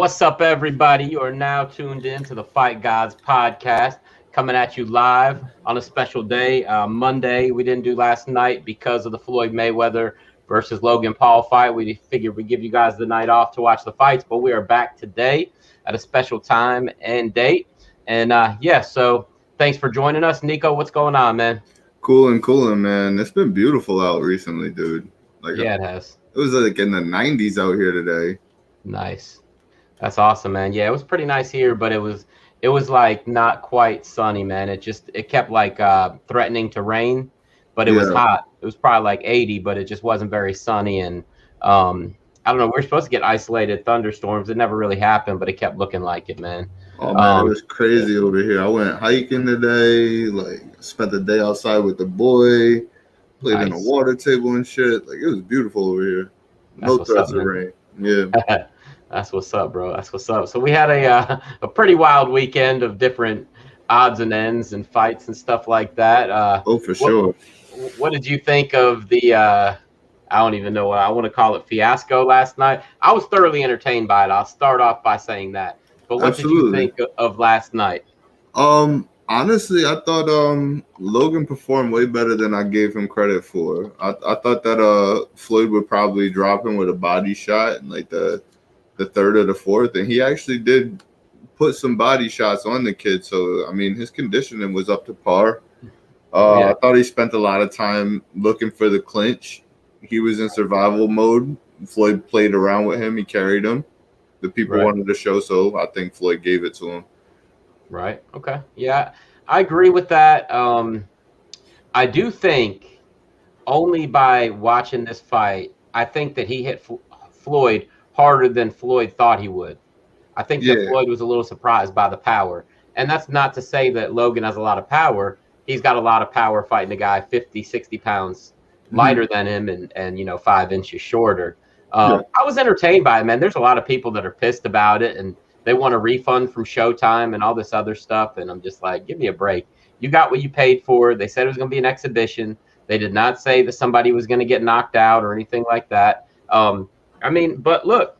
What's up, everybody? You are now tuned in to the Fight Gods podcast, coming at you live on a special day, Monday. We didn't do last night because of the Floyd Mayweather versus Logan Paul fight. We figured we'd give you guys the night off to watch the fights, but we are back today at a special time and date. And so thanks for joining us. Nico, what's going on, man? Cooling, man. It's been beautiful out recently, dude. It has. It was like in the 90s out here today. Nice. That's awesome, man. Yeah, it was pretty nice here, but it was like not quite sunny, man. It kept like threatening to rain, but it was hot. It was probably like 80, but it just wasn't very sunny. And I don't know, we're supposed to get isolated thunderstorms. It never really happened, but it kept looking like it, man. Oh man, it was crazy over here. I went hiking today, spent the day outside with the boy, played in a water table and shit. Like, it was beautiful over here. No threats of rain. Yeah. That's what's up, bro. That's what's up. So we had a pretty wild weekend of different odds and ends and fights and stuff like that. Sure. What did you think of the I don't even know what I want to call it, fiasco last night? I was thoroughly entertained by it. I'll start off by saying that. But what did you think of last night? Honestly, I thought Logan performed way better than I gave him credit for. I thought that Floyd would probably drop him with a body shot in like the third or the fourth, and he actually did put some body shots on the kid. So, I mean, his conditioning was up to par. I thought he spent a lot of time looking for the clinch. He was in survival mode. Floyd played around with him. He carried him. The people wanted to show, so I think Floyd gave it to him. Right. Okay. Yeah, I agree with that. I do think only by watching this fight, I think that he hit Floyd harder than Floyd thought he would. I think that Floyd was a little surprised by the power. And that's not to say that Logan has a lot of power. He's got a lot of power fighting a guy 50, 60 pounds lighter than him and 5 inches shorter. I was entertained by it, man. There's a lot of people that are pissed about it, and they want a refund from Showtime and all this other stuff. And I'm just like, give me a break. You got what you paid for. They said it was going to be an exhibition. They did not say that somebody was going to get knocked out or anything like that. But look,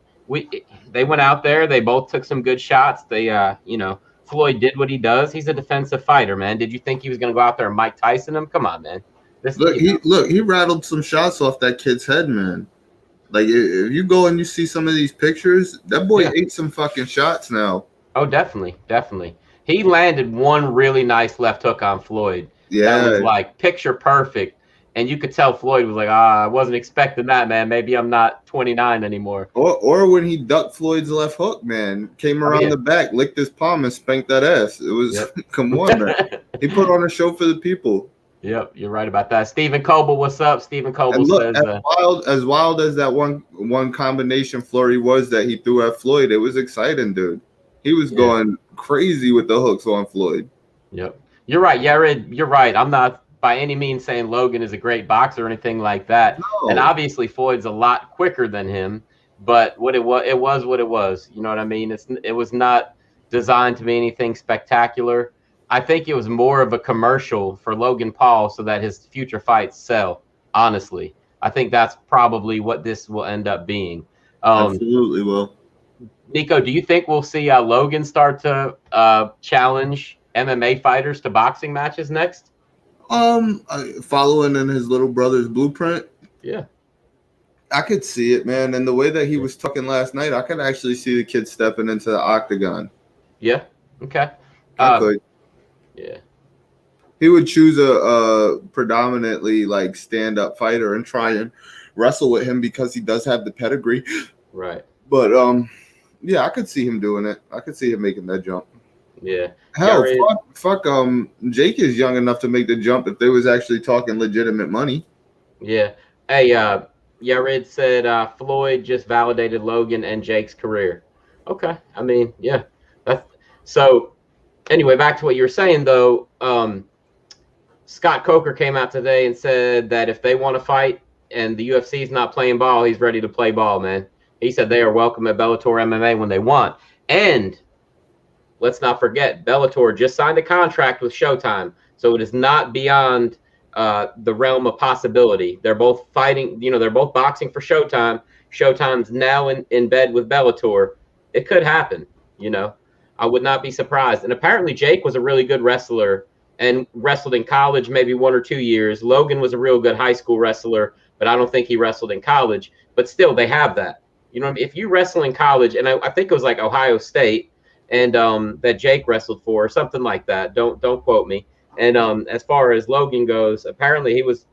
they went out there. They both took some good shots. They, Floyd did what he does. He's a defensive fighter, man. Did you think he was going to go out there and Mike Tyson him? Come on, man. He rattled some shots off that kid's head, man. Like, if you go and you see some of these pictures, that boy ate some fucking shots now. Oh, definitely. He landed one really nice left hook on Floyd. Yeah. That was like picture perfect. And you could tell Floyd was like, I wasn't expecting that, man. Maybe I'm not 29 anymore. Or when he ducked Floyd's left hook, man, came around the back, licked his palm, and spanked that ass. It was, come on, man. He put on a show for the people. Yep, you're right about that. Stephen Coble, what's up? Stephen Coble says, as wild as that one combination flurry was that he threw at Floyd, it was exciting, dude. He was going crazy with the hooks on Floyd. Yep, you're right, Yared. You're right. I'm not by any means saying Logan is a great boxer or anything like that. No. And obviously Floyd's a lot quicker than him. But what it was what it was. You know what I mean? It was not designed to be anything spectacular. I think it was more of a commercial for Logan Paul so that his future fights sell, honestly. I think that's probably what this will end up being. Absolutely will. Nico, do you think we'll see Logan start to challenge MMA fighters to boxing matches next? Following in his little brother's blueprint? Yeah. I could see it, man. And the way that he was talking last night, I could actually see the kid stepping into the octagon. Yeah. Okay. I could. Yeah. He would choose a predominantly like stand-up fighter and try and wrestle with him because he does have the pedigree. Right. But I could see him doing it. I could see him making that jump. Yeah. Hell, fuck Jake is young enough to make the jump if they was actually talking legitimate money. Yeah. Hey, Yared said Floyd just validated Logan and Jake's career. Okay. I mean, yeah. So anyway, back to what you were saying, though. Scott Coker came out today and said that if they want to fight and the UFC is not playing ball, he's ready to play ball, man. He said they are welcome at Bellator MMA when they want. And let's not forget, Bellator just signed a contract with Showtime, so it is not beyond the realm of possibility. They're both fighting, they're both boxing for Showtime. Showtime's now in bed with Bellator. it could happen. You know, I would not be surprised. And apparently Jake was a really good wrestler and wrestled in college, maybe 1 or 2 years. Logan was a real good high school wrestler, but I don't think he wrestled in college. But still, they have that. You know, if you wrestle in college, and I think it was like Ohio State, and that Jake wrestled for, or something like that. Don't quote me. And as far as Logan goes, apparently he was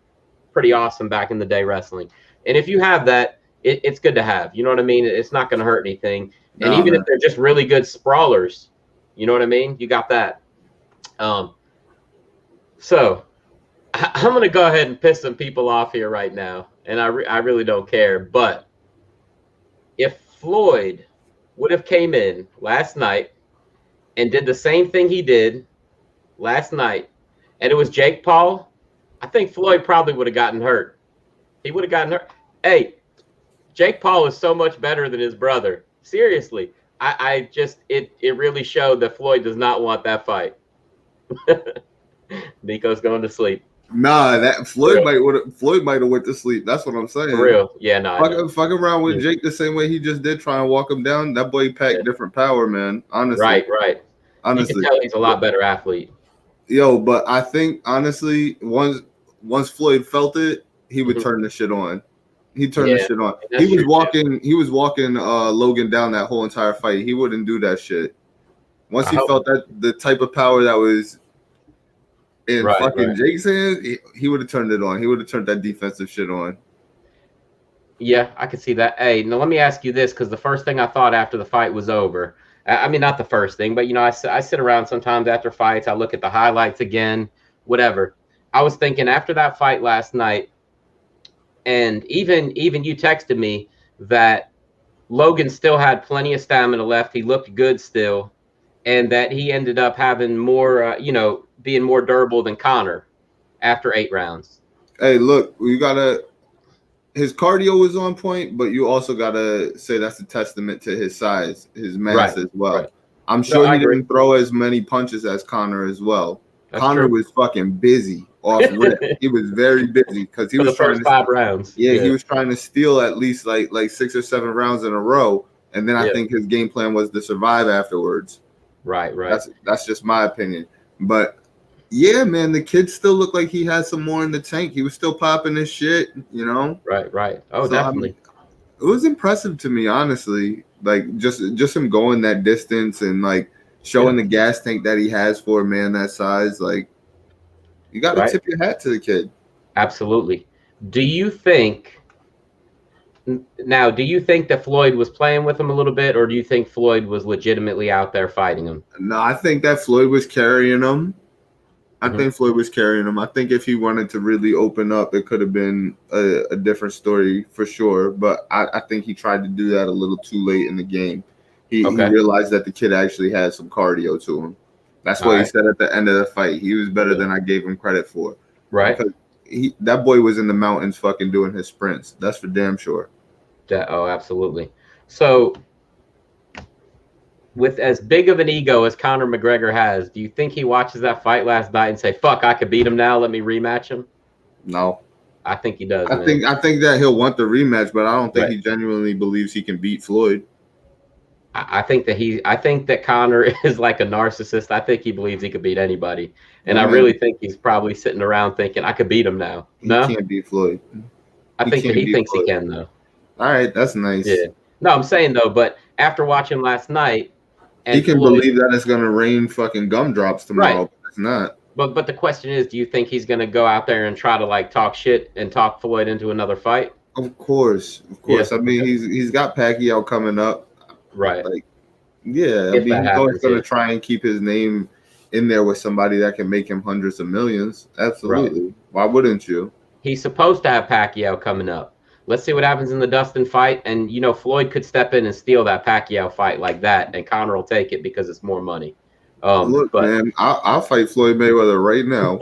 pretty awesome back in the day wrestling. And if you have that, it's good to have. You know what I mean? It's not going to hurt anything. And Nah, even man. if they're just really good sprawlers, you know what I mean? You got that. So I'm going to go ahead and piss some people off here right now. And I really don't care. But if Floyd would have came in last night and did the same thing he did last night, and it was Jake Paul, I think Floyd probably would have gotten hurt. He would have gotten hurt. Hey, Jake Paul is so much better than his brother. Seriously. I just, it really showed that Floyd does not want that fight. Nico's going to sleep. Nah, that Floyd might have went to sleep. That's what I'm saying. For real. Yeah, no. Fuck around with Jake the same way he just did, try and walk him down. That boy packed different power, man. Honestly. Right. Honestly. You can tell he's a lot better athlete. Yo, but I think honestly, once Floyd felt it, he would turn the shit on. He turned the shit on. He was walking Logan down that whole entire fight. He wouldn't do that shit. Once he felt that the type of power that was in Jake's hands, he would have turned it on. He would have turned that defensive shit on. Yeah, I could see that. Hey, now let me ask you this, because the first thing I thought after the fight was over. I mean, not the first thing, but, you know, I sit around sometimes after fights. I look at the highlights again, whatever. I was thinking after that fight last night, and even you texted me that Logan still had plenty of stamina left. He looked good still, and that he ended up having more, being more durable than Conor after 8 rounds. Hey, look, his cardio was on point, but you also gotta say that's a testament to his size, his mass as well. Right. I'm sure he didn't throw as many punches as Conor as well. That's Conor was fucking busy off rip. He was very busy because he was the first 5 rounds. Yeah, he was trying to steal at least like 6 or 7 rounds in a row, and then I think his game plan was to survive afterwards. Right. That's just my opinion, but. Yeah, man, the kid still looked like he had some more in the tank. He was still popping his shit, you know? Right. Oh, so, definitely. It was impressive to me, honestly. Like, just him going that distance and, like, showing the gas tank that he has for a man that size. Like, you got to tip your hat to the kid. Absolutely. Do you think that Floyd was playing with him a little bit, or do you think Floyd was legitimately out there fighting him? No, I think that Floyd was carrying him. I think Floyd was carrying him. I think if he wanted to really open up, it could have been a different story for sure. But I think he tried to do that a little too late in the game. He realized that the kid actually had some cardio to him. That's what he said at the end of the fight. He was better than I gave him credit for. Right. Because that boy was in the mountains fucking doing his sprints. That's for damn sure. Absolutely. So, with as big of an ego as Conor McGregor has, do you think he watches that fight last night and say, "Fuck, I could beat him now. Let me rematch him"? No, I think he does. I think that he'll want the rematch, but I don't think he genuinely believes he can beat Floyd. I think that Conor is like a narcissist. I think he believes he could beat anybody, and I really think he's probably sitting around thinking, "I could beat him now." No, he can't beat Floyd. I think that he thinks Floyd. He can, though. All right, that's nice. Yeah. No, I'm saying though, but after watching last night. And he can believe that it's going to rain fucking gumdrops tomorrow, but it's not. But the question is, do you think he's going to go out there and try to like talk shit and talk Floyd into another fight? Of course. Yeah. I mean, he's got Pacquiao coming up. Right. Like, yeah. I mean, he's always going to try and keep his name in there with somebody that can make him hundreds of millions. Absolutely. Right. Why wouldn't you? He's supposed to have Pacquiao coming up. Let's see what happens in the Dustin fight. And, Floyd could step in and steal that Pacquiao fight like that, and Conor will take it because it's more money. Look, man, I'll fight Floyd Mayweather right now.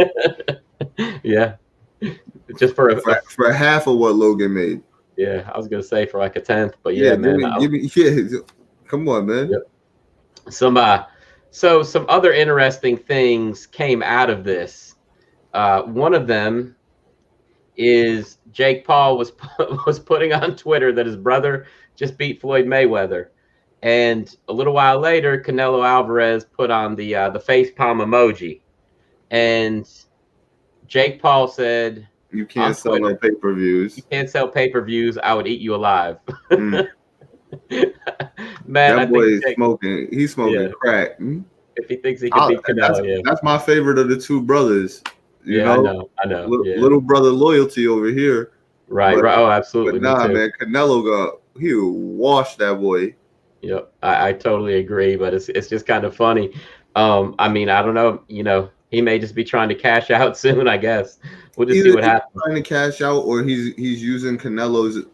Yeah. Just for half of what Logan made. Yeah, I was going to say for like a 10th, but man. Come on, man. Yep. Some other interesting things came out of this. One of them is Jake Paul was putting on Twitter that his brother just beat Floyd Mayweather. And a little while later, Canelo Alvarez put on the face palm emoji, and Jake Paul said You on can't sell no Twitter, "You pay-per-views. can't sell pay-per-views. I would eat you alive." Mm. Man, I That boy think is Jake, smoking. He's yeah, smoking crack. Mm. if he thinks he could beat Canelo, yeah, That's my favorite of the two brothers. You yeah, know, I know, yeah, little brother loyalty over here. right, But right. Oh, but absolutely, me nah, too. man, Canelo he'll wash that boy. Yep, I totally agree, but it's just kind of funny. I mean, I don't know, he may just be trying to cash out soon, I guess. We'll just see Either what he's happens. trying to cash out or he's using Canelo's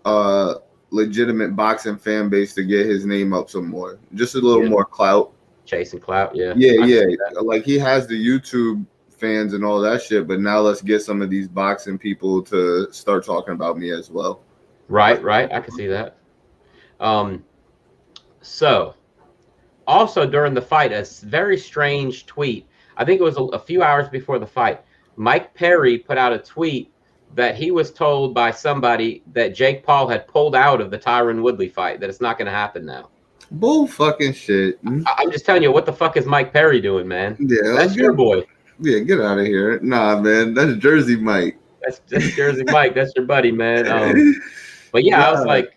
legitimate boxing fan base to get his name up some more. Just a little Yeah, more clout. chasing clout. Yeah, Yeah, I can yeah. see that. Like he has the YouTube fans and all that shit, but now let's get some of these boxing people to start talking about me as well. Right, right. I can see that. Um, so also during the fight, very strange tweet. I think it was a few hours before the fight. Mike Perry put out a tweet that he was told by somebody that Jake Paul had pulled out of the Tyron Woodley fight, that it's not going to happen now. Bull fucking shit. I'm just telling you, what the fuck is Mike Perry doing, man? Yeah, That's your boy. get out of here. Nah, man, that's Jersey Mike. That's Jersey Mike. That's your buddy, man. But yeah, I was Nah, like,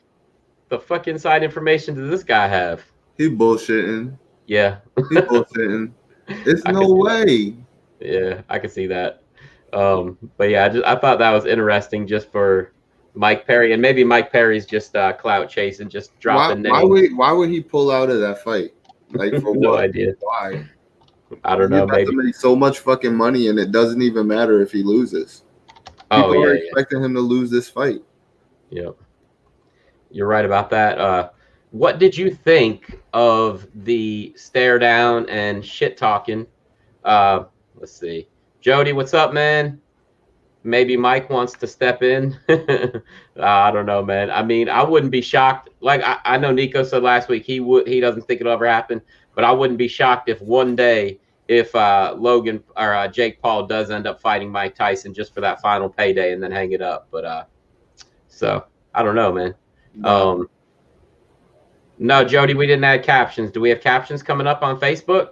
the fuck inside information does this guy have? he bullshitting. Yeah, He bullshitting. It's I no can see that. way. Yeah, I can see that. But yeah, I thought that was interesting just for Mike Perry, and maybe Mike Perry's just clout chasing, just dropping names. Why would he pull out of that fight? Like for No what? idea. Why? I don't He's know. about to Maybe. make so much fucking money, and it doesn't even matter if he loses. Oh People are yeah, expecting him to lose this fight. yeah. Yep. You're right about that. What did you think of the stare down and shit talking? Let's see. Jody, what's up, man? Maybe Mike wants to step in. I don't know, man. I mean, I wouldn't be shocked. Like I know Nico said last week, he doesn't think it'll ever happen, but I wouldn't be shocked if one day, if Logan or Jake Paul does end up fighting Mike Tyson just for that final payday and then hang it up. But so I don't know, man. Nah. No, Jody, we didn't add captions. Do we have captions coming up on Facebook?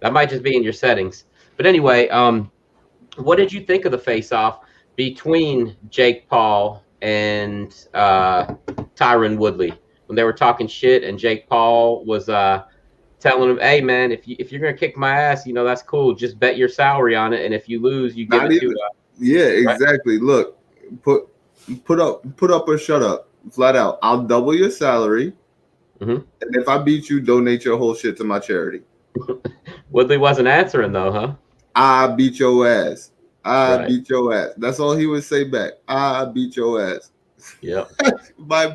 That might just be in your settings. But anyway, what did you think of the face-off between Jake Paul and Tyron Woodley when they were talking shit, and Jake Paul was telling him, "Hey, man, if you're gonna kick my ass, that's cool. Just bet your salary on it, and if you lose, you give Not it even. to." Yeah, Right? exactly. Look, put up or shut up. Flat out. I'll double your salary, Mm-hmm. and if I beat you, donate your whole shit to my charity. Woodley wasn't answering though, huh? I beat your ass. I Right. beat your ass. That's all he would say back. I beat your ass. Yep.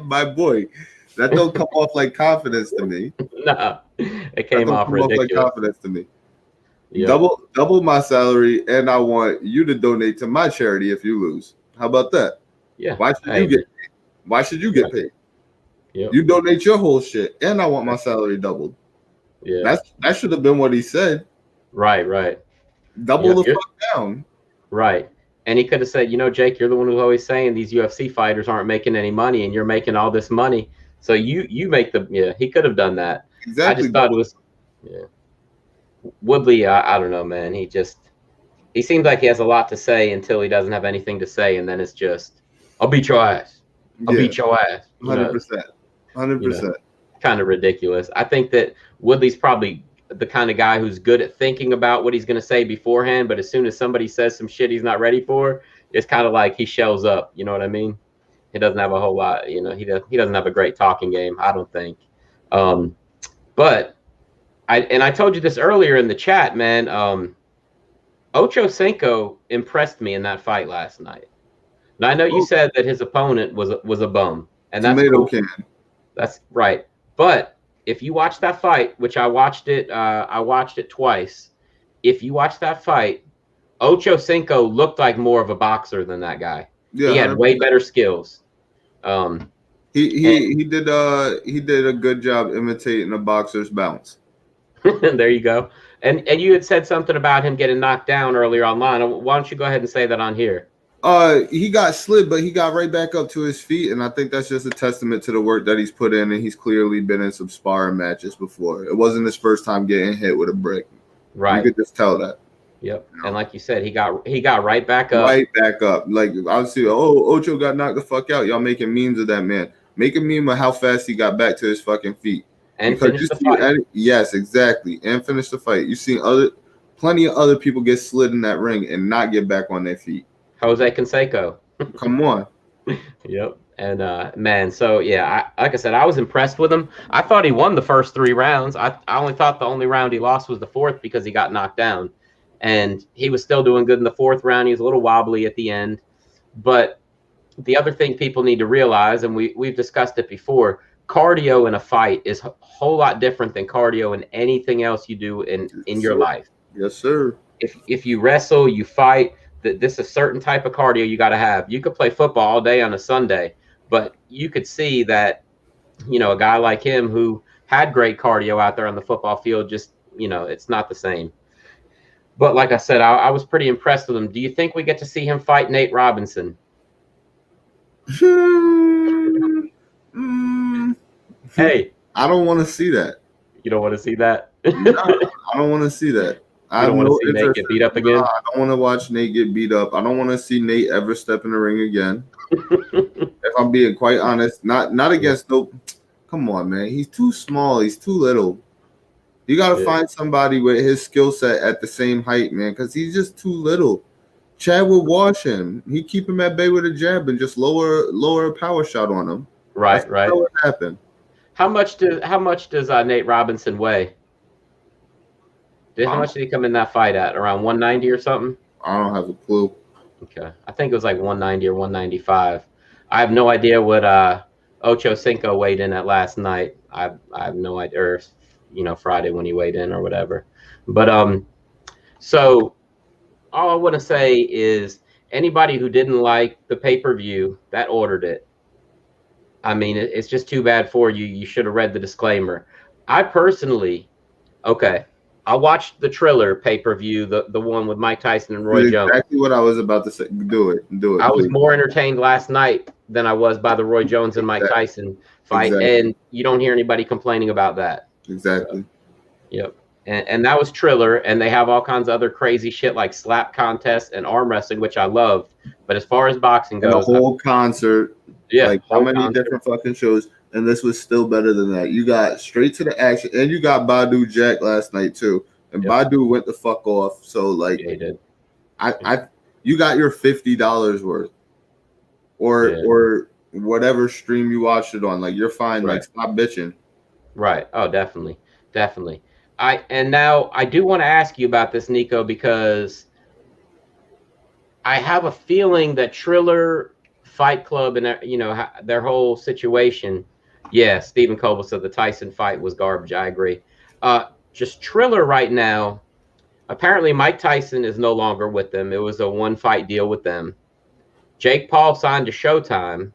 my boy. That don't come off like confidence to me. Nah, it That came don't off come off like ridiculous. confidence to me. Yep. Double my salary, and I want you to donate to my charity if you lose. How about that? Yeah. Why should Hey, you get paid? Why should you get paid? Yep. You donate your whole shit, and I want my salary doubled. Yeah. That should have been what he said. Right. Double Yep. the fuck down. Right. And he could have said, Jake, you're the one who's always saying these UFC fighters aren't making any money, and you're making all this money. So you make he could have done that. Exactly. I just thought it was, Woodley, I don't know, man. He seems like he has a lot to say until he doesn't have anything to say, and then it's just, I'll beat your ass. I'll beat your ass. 100%. 100%. Kind of ridiculous. I think that Woodley's probably the kind of guy who's good at thinking about what he's going to say beforehand, but as soon as somebody says some shit he's not ready for, it's kind of like he shells up. You know what I mean? He doesn't have a whole lot. He doesn't have a great talking game, I don't think. But I told you this earlier in the chat, man. Ocho Cinco impressed me in that fight last night. Now I know you said that his opponent was a bum, and that's tomato cool. can. That's right. But if you watch that fight, which I watched it twice. If you watch that fight, Ocho Cinco looked like more of a boxer than that guy. Yeah, he had 100%. Way better skills. He did a good job imitating a boxer's bounce. There you go. And you had said something about him getting knocked down earlier online. Why don't you go ahead and say that on here? He got slid, but he got right back up to his feet, and I think that's just a testament to the work that he's put in, and he's clearly been in some sparring matches before. It wasn't his first time getting hit with a brick. Right. You could just tell that. Yep. You know? And like you said, he got right back up. Right back up. Like obviously, Ocho got knocked the fuck out. Y'all making memes of that man. Make a meme of how fast he got back to his fucking feet. And finish the fight. Yes, exactly. And finish the fight. You've seen plenty of other people get slid in that ring and not get back on their feet. Jose Canseco. Come on. Yep. And man, so yeah, like I said, I was impressed with him. I thought he won the first 3 rounds. I only thought the only round he lost was the 4th because he got knocked down. And he was still doing good in the 4th round. He was a little wobbly at the end. But the other thing people need to realize, and we've discussed it before, cardio in a fight is a whole lot different than cardio in anything else you do in your life. Yes, sir. If you wrestle, you fight, this is a certain type of cardio you got to have. You could play football all day on a Sunday, but you could see that, a guy like him who had great cardio out there on the football field, just, it's not the same. But like I said, I was pretty impressed with him. Do you think we get to see him fight Nate Robinson? Hey, I don't want to see that. You don't want to see that? No, I don't want to see that. I don't want to see Nate get beat up again? No, I don't want to watch Nate get beat up. I don't want to see Nate ever step in the ring again. If I'm being quite honest, not against no. Come on, man. He's too small. He's too little. You got to find somebody with his skill set at the same height, man, because he's just too little. Chad would wash him. He'd keep him at bay with a jab and just lower a power shot on him. Right, right. That's what happened. How much does Nate Robinson weigh? How much did he come in that fight at? Around 190 or something? I don't have a clue. Okay. I think it was like 190 or 195. I have no idea what Ocho Cinco weighed in at last night. I have no idea, or Friday when he weighed in or whatever. But so all I want to say is anybody who didn't like the pay-per-view that ordered it, I mean, it's just too bad for you. You should have read the disclaimer. I personally, I watched the Triller pay-per-view, the one with Mike Tyson and Roy Jones. Exactly what I was about to say. Do it. I was more entertained last night than I was by the Roy Jones and Mike Tyson fight, and you don't hear anybody complaining about that. Exactly. So, yep. And that was Triller, and they have all kinds of other crazy shit like slap contests and arm wrestling, which I loved. But as far as boxing goes, the whole concert, like how many different fucking shows, and this was still better than that. You got straight to the action, and you got Badu Jack last night too, and Badu went the fuck off. So like, he did. You got your $50 worth, or whatever stream you watched it on. Like you're fine. Right. Like stop bitching. Right. Oh, definitely. Now I do want to ask you about this, Nico, because I have a feeling that Triller, Fight Club, and their whole situation. Yeah, Stephen Koval said the Tyson fight was garbage. I agree. Just Triller right now. Apparently, Mike Tyson is no longer with them. It was a one-fight deal with them. Jake Paul signed to Showtime,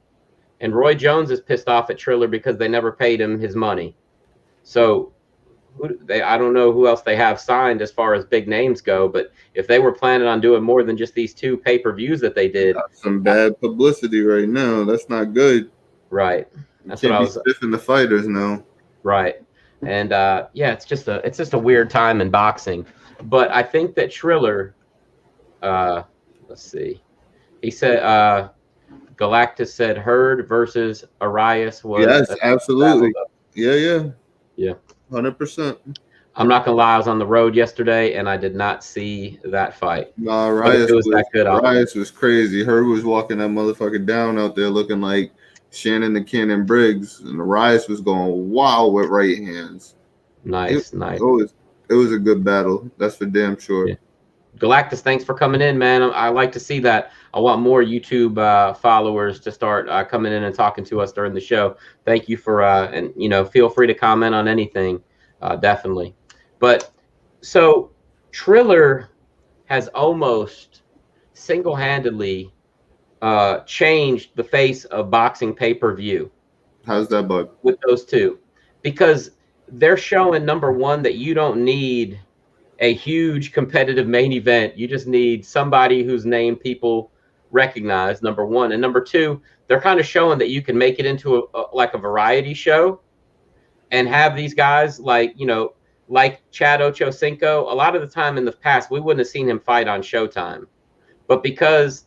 and Roy Jones is pissed off at Triller because they never paid him his money. So I don't know who else they have signed as far as big names go, but if they were planning on doing more than just these 2 pay-per-views that they did, got some bad publicity right now. That's not good. Right. That's what I was stiffing the fighters now. Right. And it's just a weird time in boxing. But I think that Triller, let's see, he said Galactus said Hurd versus Arias was. Yes, absolutely. Yeah. 100%. I'm not gonna lie, I was on the road yesterday and I did not see that fight. No, Arias was that good. Arias was crazy. Hurd was walking that motherfucker down out there looking like Shannon the Cannon Briggs, and Arias was going wild with right hands. Nice. It was a good battle. That's for damn sure. Yeah. Galactus, thanks for coming in, man. I like to see that. I want more YouTube followers to start coming in and talking to us during the show. Thank you for and feel free to comment on anything, definitely. But so Triller has almost single-handedly changed the face of boxing pay-per-view. How's that, bud? With those 2, because they're showing, number one, that you don't need a huge competitive main event. You just need somebody whose name people recognized, number one. And number two, they're kind of showing that you can make it into like a variety show and have these guys like, like Chad Ocho Cinco. A lot of the time in the past, we wouldn't have seen him fight on Showtime. But because,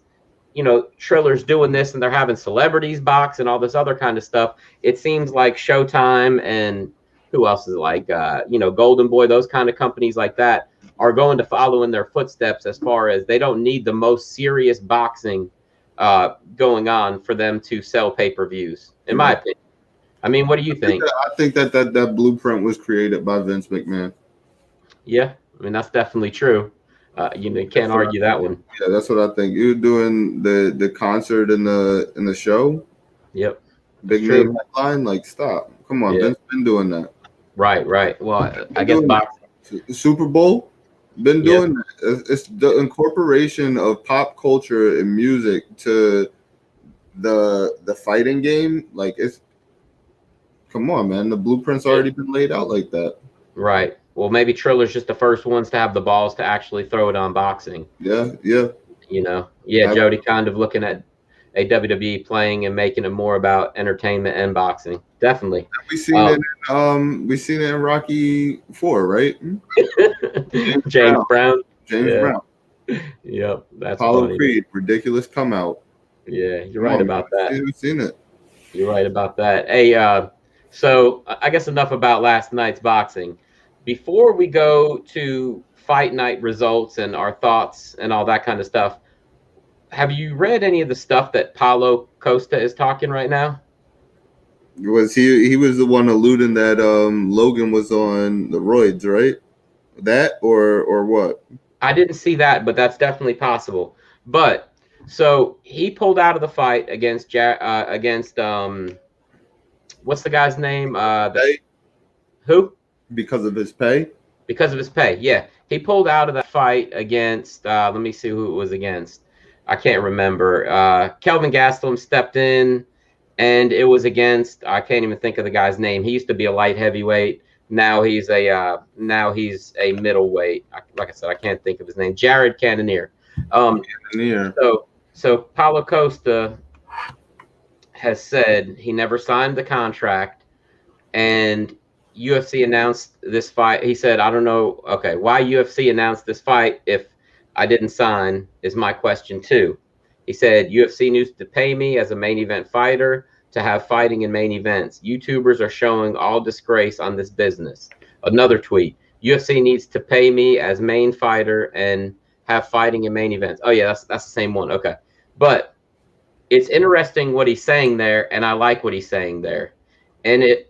Triller's doing this and they're having celebrities box and all this other kind of stuff, it seems like Showtime and who else is like, Golden Boy, those kind of companies like that are going to follow in their footsteps as far as they don't need the most serious boxing going on for them to sell pay-per-views, in my opinion. I mean, what do you think? I think that blueprint was created by Vince McMahon. Yeah, I mean, that's definitely true. You can't argue that one. Yeah, that's what I think. You're doing the concert in the show. Yep. Big name headline, like stop. Come on, Vince been doing that. Right. Well, I guess boxing. Super Bowl been doing that. It's the incorporation of pop culture and music to the fighting game. Like it's come on, man. The blueprint's already been laid out like that. Right. Well, maybe Triller's just the first ones to have the balls to actually throw it on boxing. Yeah. Jody kind of looking at a WWE playing and making it more about entertainment and boxing. Definitely. We seen it in Rocky 4, right? James Brown. Brown. Yep, that's Apollo funny. Creed, ridiculous come out. Yeah, you're right about that. We've seen it. You're right about that. Hey, so I guess enough about last night's boxing. Before we go to fight night results and our thoughts and all that kind of stuff, have you read any of the stuff that Paulo Costa is talking right now? Was he was the one alluding that Logan was on the roids, right? That or what? I didn't see that, but that's definitely possible. But so he pulled out of the fight against what's the guy's name? Who? Because of his pay? Because of his pay, yeah. He pulled out of that fight against, let me see who it was against. I can't remember. Kelvin Gastelum stepped in, and it was against, I can't even think of the guy's name. He used to be a light heavyweight. Now he's a middleweight. Like I said, I can't think of his name. Jared Cannonier. So Paulo Costa has said he never signed the contract, and UFC announced this fight. He said, I don't know, okay, why UFC announced this fight if I didn't sign is my question too. He said, UFC needs to pay me as a main event fighter to have fighting in main events. YouTubers are showing all disgrace on this business. Another tweet, UFC needs to pay me as main fighter and have fighting in main events. Oh yeah, that's the same one. Okay. But it's interesting what he's saying there, and I like what he's saying there. And it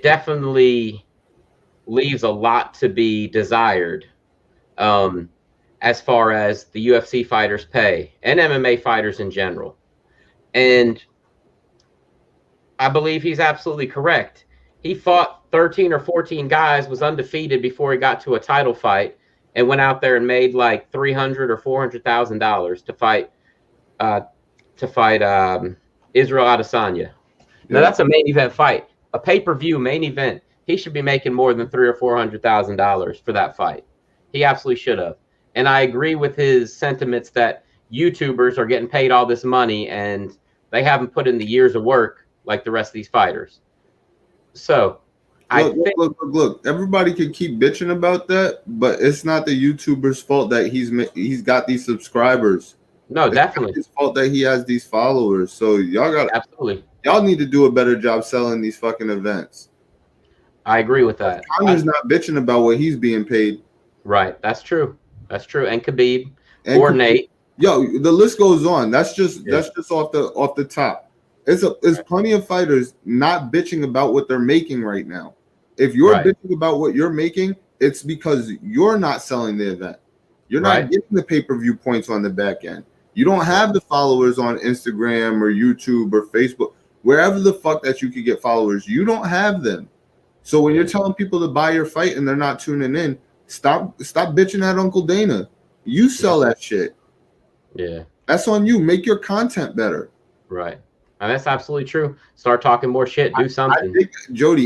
definitely leaves a lot to be desired as far as the UFC fighters pay and MMA fighters in general. And I believe he's absolutely correct. He fought 13 or 14 guys, was undefeated before he got to a title fight, and went out there and made like $300,000 or $400,000 to fight Israel Adesanya. Now that's a main event fight. A pay-per-view main event, he should be making more than $300,000 or $400,000 for that fight. He absolutely should have. And I agree with his sentiments that YouTubers are getting paid all this money and they haven't put in the years of work like the rest of these fighters. So, look. Everybody can keep bitching about that, but it's not the YouTuber's fault that he's got these subscribers. No, definitely. It's his fault that he has these followers. So y'all need to do a better job selling these fucking events. I agree with that. Connor's not bitching about what he's being paid. Right. That's true. And Khabib or Nate. Yo, the list goes on. That's just off the top. It's plenty of fighters not bitching about what they're making right now. If you're bitching about what you're making, it's because you're not selling the event. You're not getting the pay-per-view points on the back end. You don't have the followers on Instagram or YouTube or Facebook, wherever the fuck that you could get followers. You don't have them. So when you're telling people to buy your fight and they're not tuning in, stop bitching at Uncle Dana. You sell that shit. Yeah. That's on you. Make your content better. Right. And that's absolutely true. Start talking more shit. Do something.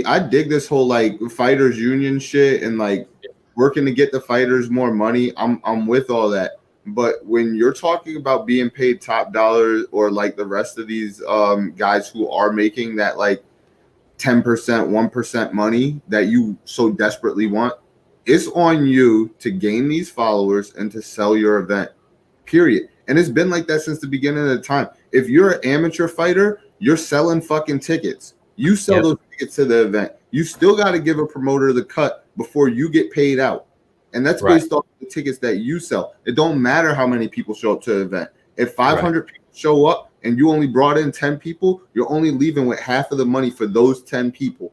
I dig this whole like fighters union shit and like working to get the fighters more money. I'm with all that. But when you're talking about being paid top dollar, or like the rest of these guys who are making that like 10%, 1% money that you so desperately want, it's on you to gain these followers and to sell your event, period. And it's been like that since the beginning of the time. If you're an amateur fighter, you're selling fucking tickets. You sell those tickets to the event. You still got to give a promoter the cut before you get paid out. And that's based off the tickets that you sell. It don't matter how many people show up to the event. If 500 people show up and you only brought in 10 people, you're only leaving with half of the money for those 10 people.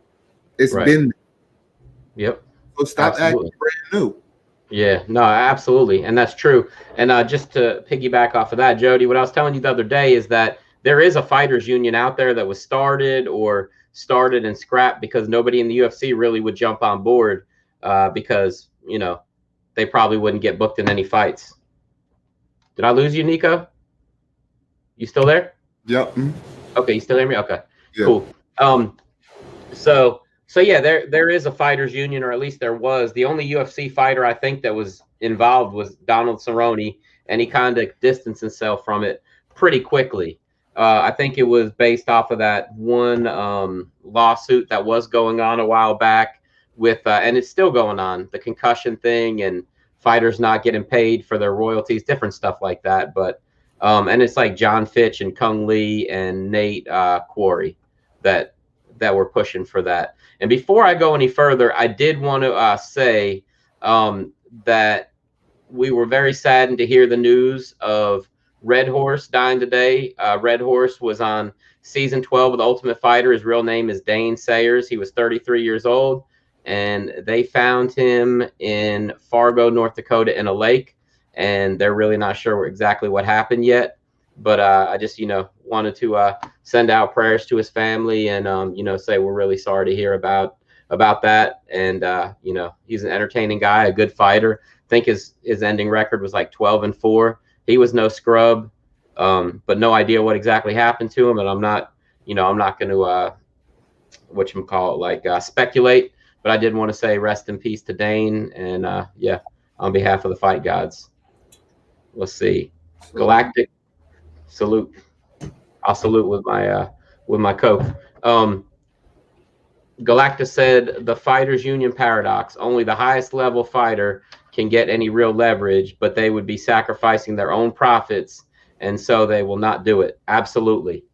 It's been. Yep. So stop acting brand new. Yeah, no, absolutely. And that's true. And just to piggyback off of that, Jody, what I was telling you the other day is that there is a fighters union out there that was started and scrapped because nobody in the UFC really would jump on board because, you know, they probably wouldn't get booked in any fights. Did I lose you, Nico? You still there? Yep. Okay, you still hear me? Okay, yeah. Cool. So yeah, there is a fighters union, or at least there was. The only UFC fighter I think that was involved was Donald Cerrone, and he kind of distanced himself from it pretty quickly. I think it was based off of that one lawsuit that was going on a while back with, and it's still going on, the concussion thing and fighters not getting paid for their royalties, different stuff like that. But and it's like John Fitch and Kung Lee and Nate Quarry that were pushing for that. And before I go any further, I did want to say that we were very saddened to hear the news of Red Horse dying today. Red Horse was on season 12 of The Ultimate Fighter. His real name is Dane Sayers. He was 33 years old, and they found him in Fargo, North Dakota in a lake, and they're really not sure exactly what happened yet. But I just, wanted to send out prayers to his family and, say we're really sorry to hear about that. And, he's an entertaining guy, a good fighter. I think his ending record was like 12-4. He was no scrub, but no idea what exactly happened to him. And I'm not going to, speculate. But I did want to say rest in peace to Dane. And, on behalf of the Fight Gods. Let's see. Galactic. Salute. I'll salute with my Coke. Galactus said the fighters union paradox. Only the highest level fighter can get any real leverage, but they would be sacrificing their own profits, and so they will not do it. Absolutely.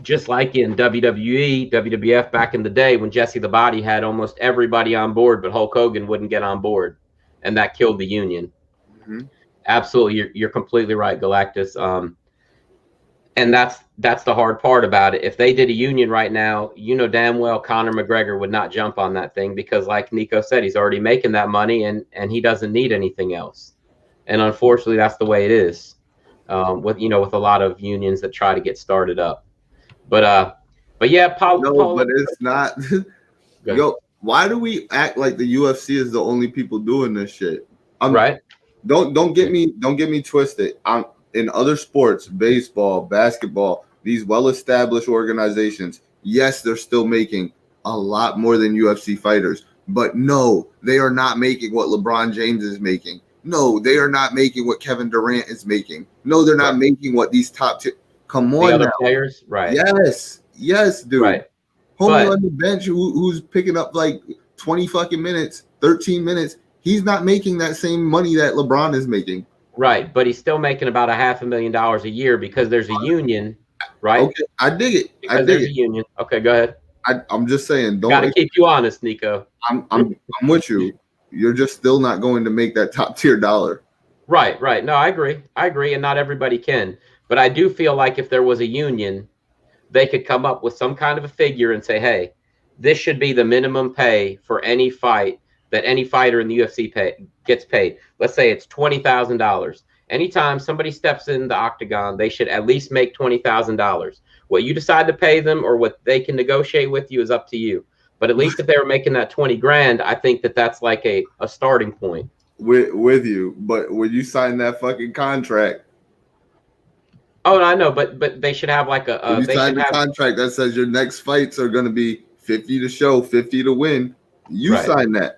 Just like in WWE, WWF back in the day when Jesse the Body had almost everybody on board, but Hulk Hogan wouldn't get on board, and that killed the union. Mm-hmm. Absolutely, you're completely right, Galactus. And that's the hard part about it. If they did a union right now, damn well Conor McGregor would not jump on that thing because, like Nico said, he's already making that money and he doesn't need anything else. And unfortunately, that's the way it is with a lot of unions that try to get started up. But yeah, Paulo. But it's not. Yo, why do we act like the UFC is the only people doing this shit? Right. Don't get me twisted. In other sports, baseball, basketball, these well-established organizations, yes, they're still making a lot more than UFC fighters. But no, they are not making what LeBron James is making. No, they are not making what Kevin Durant is making. No, they're not making what these top two. Come on, the other players, right? Yes, dude. Right. Homie on the bench who's picking up like 20 fucking minutes, 13 minutes. He's not making that same money that LeBron is making. Right, but he's still making about $500,000 a year because there's a union, right? Okay, I dig it. Because there's a union. Okay, go ahead. I'm just saying, don't gotta keep you honest, Nico. I'm with you. You're just still not going to make that top tier dollar. Right. No, I agree, and not everybody can. But I do feel like if there was a union, they could come up with some kind of a figure and say, hey, this should be the minimum pay for any fight that any fighter in the UFC gets paid. Let's say it's $20,000. Anytime somebody steps in the octagon, they should at least make $20,000. What you decide to pay them or what they can negotiate with you is up to you. But at least if they were making that 20 grand, I think that's like a starting point. With you, but when you sign that fucking contract. Oh, I know, but they should have like you sign the contract that says your next fights are going to be 50 to show, 50 to win. You sign that.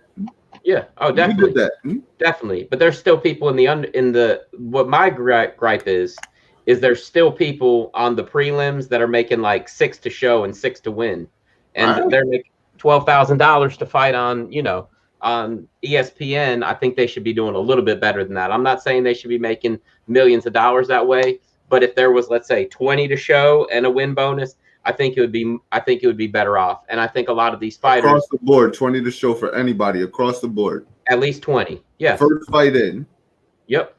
Yeah. Oh, You did definitely. that. Hmm? Definitely. But there's still people what my gripe is there's still people on the prelims that are making like 6 to show and 6 to win. All And right. they're making $12,000 to fight on ESPN. I think they should be doing a little bit better than that. I'm not saying they should be making millions of dollars that way, but if there was, let's say, 20 to show and a win bonus, I think it would be better off. And I think a lot of these Across fighters, the board, 20 to show for anybody across the board. at least 20. Yes. First fight in. Yep.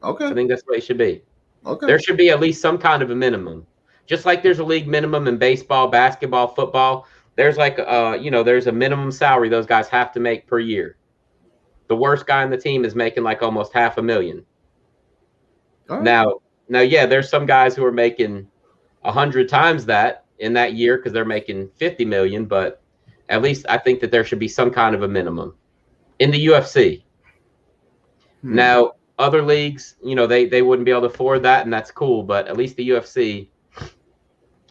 Okay. I think that's what it should be. Okay. There should be at least some kind of a minimum. Just like there's a league minimum in baseball, basketball, football, there's like there's a minimum salary those guys have to make per year. The worst guy on the team is making like almost $500,000. All right. Now, yeah, there's some guys who are making 100 times that in that year because they're making 50 million, but at least I think that there should be some kind of a minimum in the UFC. Now, other leagues, they wouldn't be able to afford that, and that's cool. But at least the UFC,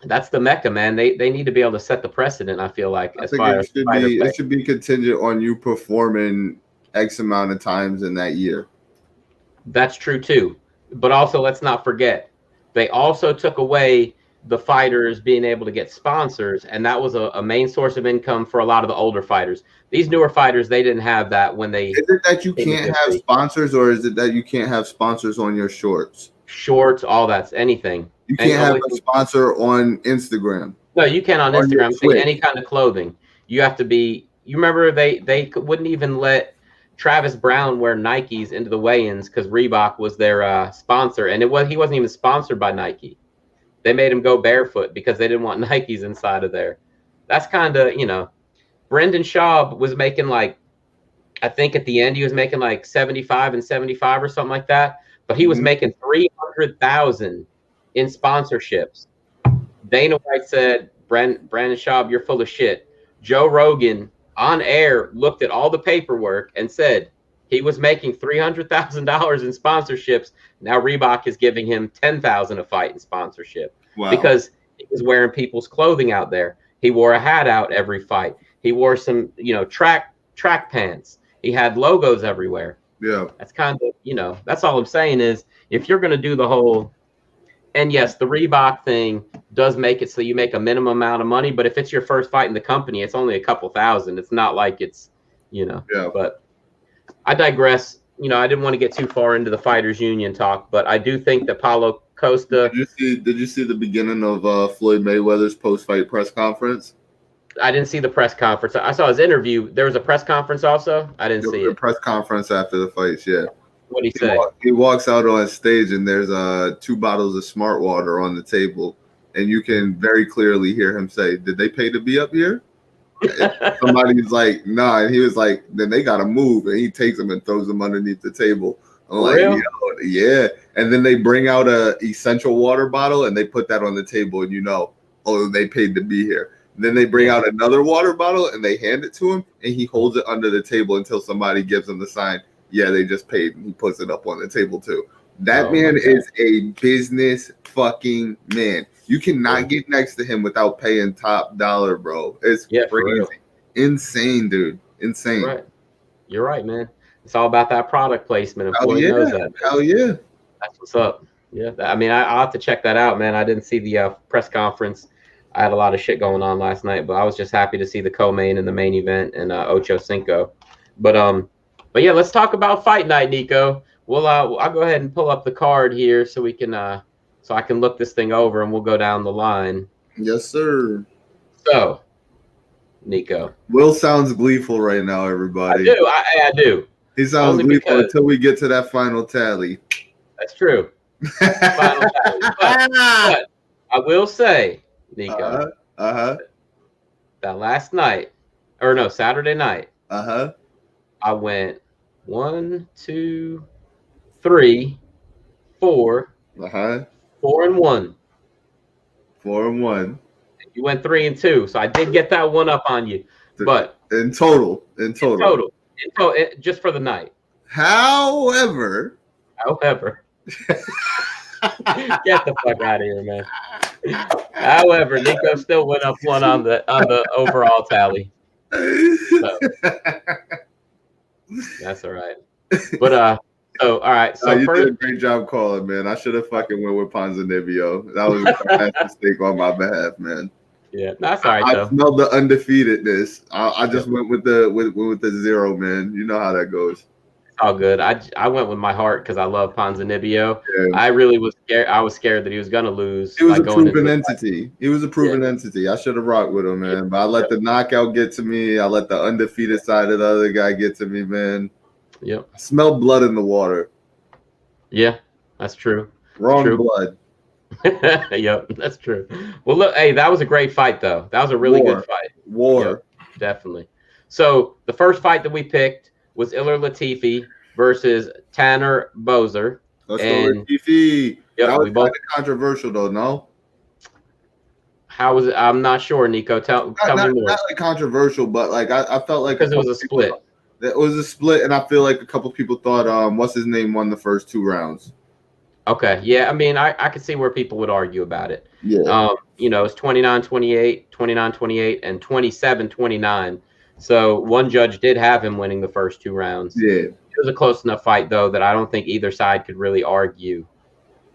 that's the mecca, man. They need to be able to set the precedent. I feel like I think it should be contingent on you performing X amount of times in that year. That's true too. But also, let's not forget, they also took away the fighters being able to get sponsors, and that was a main source of income for a lot of the older fighters. These newer fighters, they didn't have that when they. Is it that you can't have sponsors, or is it that you can't have sponsors on your shorts? Shorts, all that's anything. You can't have a sponsor on Instagram. No, you can on Instagram. Any kind of clothing. You have to be. You remember they wouldn't even let Travis Brown wear Nikes into the weigh-ins because Reebok was their sponsor, and he wasn't even sponsored by Nike. They made him go barefoot because they didn't want Nikes inside of there. That's kind of, Brendan Schaub was making like, I think at the end he was making like 75 and 75 or something like that. But he was making 300,000 in sponsorships. Dana White said, Brandon Schaub, you're full of shit. Joe Rogan on air looked at all the paperwork and said he was making $300,000 in sponsorships. Now Reebok is giving him $10,000 a fight in sponsorship. Wow. Because he was wearing people's clothing out there. He wore a hat out every fight. He wore some, track pants. He had logos everywhere. Yeah. That's kind of, that's all I'm saying is if you're going to do the whole, and yes, the Reebok thing does make it so you make a minimum amount of money, but if it's your first fight in the company, it's only a couple thousand. It's not like it's, Yeah. But I digress. I didn't want to get too far into the fighters union talk, but I do think that Paulo Costa. Did you see the beginning of Floyd Mayweather's post-fight press conference? I didn't see the press conference. I saw his interview. There was a press conference also. I didn't see it. A press conference after the fights. Yeah. What did he say? He walks out on stage and there's 2 bottles of smart water on the table, and you can very clearly hear him say, "Did they pay to be up here?" Somebody's like, "Nah," and he was like, "Then they gotta move," and he takes them and throws them underneath the table. I'm like, yeah. And then they bring out a essential water bottle and they put that on the table, and they paid to be here. And then they bring out another water bottle and they hand it to him, and he holds it under the table until somebody gives him the sign. Yeah, they just paid, and he puts it up on the table too. That man is a business fucking man. You cannot get next to him without paying top dollar, bro. It's crazy. Insane, dude. Insane. Right. You're right, man. It's all about that product placement, and Floyd knows that. Hell yeah. That's what's up. Yeah. I mean, I'll have to check that out, man. I didn't see the press conference. I had a lot of shit going on last night, but I was just happy to see the co-main and the main event and Ocho Cinco. But yeah, let's talk about Fight Night, Nico. I'll go ahead and pull up the card here so we can so I can look this thing over and we'll go down the line. Yes, sir. So, Nico. Will sounds gleeful right now, everybody. I do. I do. He sounds gleeful until we get to that final tally. That's true. Final tally. But I will say, Nico, that last night, or no, Saturday night, I went 1, 2, 3, 4, 4-1. 4-1. You went 3-2, so I did get that one up on you. But in total, just for the night. However, get the fuck out of here, man. However, Nico still went up one on the overall tally. So. That's all right. But so all right. Nah, So you did first, a great job calling, man. I should have fucking went with Ponzinibbio. That was a bad mistake on my behalf, man. yeah, that's all right I though. smelled the undefeatedness. I Yep. just went with the zero, man. You know how that goes. All good. I went with my heart because I love Ponzinibbio. Yeah. I really was scared. I was scared that he was gonna lose, He was like a going into proven the fight. entity. He was a Yeah. proven entity. I should have rocked with him, man. But I let Yep. the knockout get to me. I let the undefeated side of the other guy get to me, man. Yep. I smelled blood in the water. Yeah. That's true. Wrong True. blood. Yep. That's true. Well, look. Hey, that was a great fight, though. That was a really good War. fight. War. Yep. Definitely. So the first fight that we picked was Ilir Latifi versus Tanner Boser. Let's go And Latifi. yep, That was we both. kind of controversial, though, no? How was it? I'm not sure, Nico. Tell me more. Not like controversial, but like I felt like Because it was a split. It was a split, and I feel like a couple people thought what's his name won the first 2 rounds. Okay. Yeah. I mean, I could see where people would argue about it. Yeah. It's 29-28, 29-28, and 27-29. So one judge did have him winning the first 2 rounds. Yeah. It was a close enough fight, though, that I don't think either side could really argue.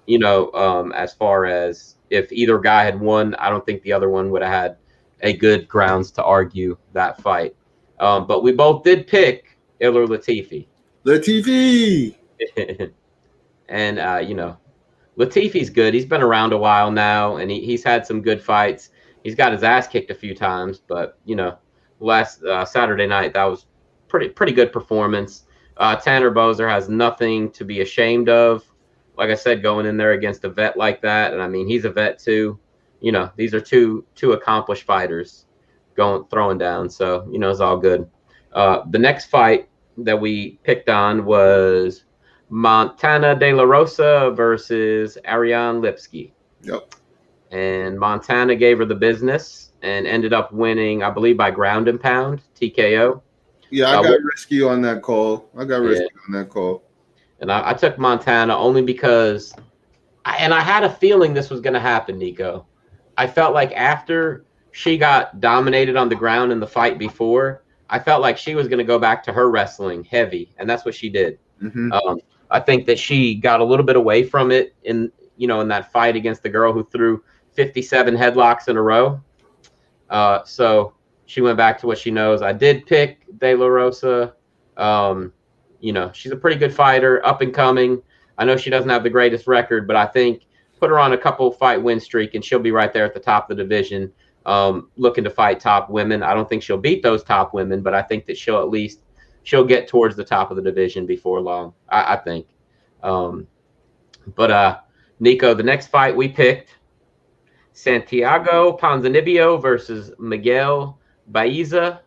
As far as if either guy had won, I don't think the other one would have had a good grounds to argue that fight. But we both did pick Ilir Latifi. Latifi. And, Latifi's good. He's been around a while now, and he's had some good fights. He's got his ass kicked a few times, but, last Saturday night, that was pretty good performance. Tanner Boser has nothing to be ashamed of. Like I said, going in there against a vet like that, and I mean, he's a vet too. These are two accomplished fighters throwing down, so, it's all good. The next fight that we picked on was Montana De La Rosa versus Ariane Lipsky. Yep. And Montana gave her the business and ended up winning, I believe, by ground and pound, TKO. Yeah, I got risky on that call. And I took Montana only because I had a feeling this was going to happen, Nico. I felt like after she got dominated on the ground in the fight before, I felt like she was going to go back to her wrestling heavy, and that's what she did. Mm-hmm. I think that she got a little bit away from it in that fight against the girl who threw 57 headlocks in a row. So she went back to what she knows. I did pick De La Rosa. She's a pretty good fighter, up and coming. I know she doesn't have the greatest record, but I think put her on a couple fight win streak and she'll be right there at the top of the division, looking to fight top women. I don't think she'll beat those top women, but I think that she'll get towards the top of the division before long, I think. Nico, the next fight we picked, Santiago Ponzinibbio versus Miguel Baeza.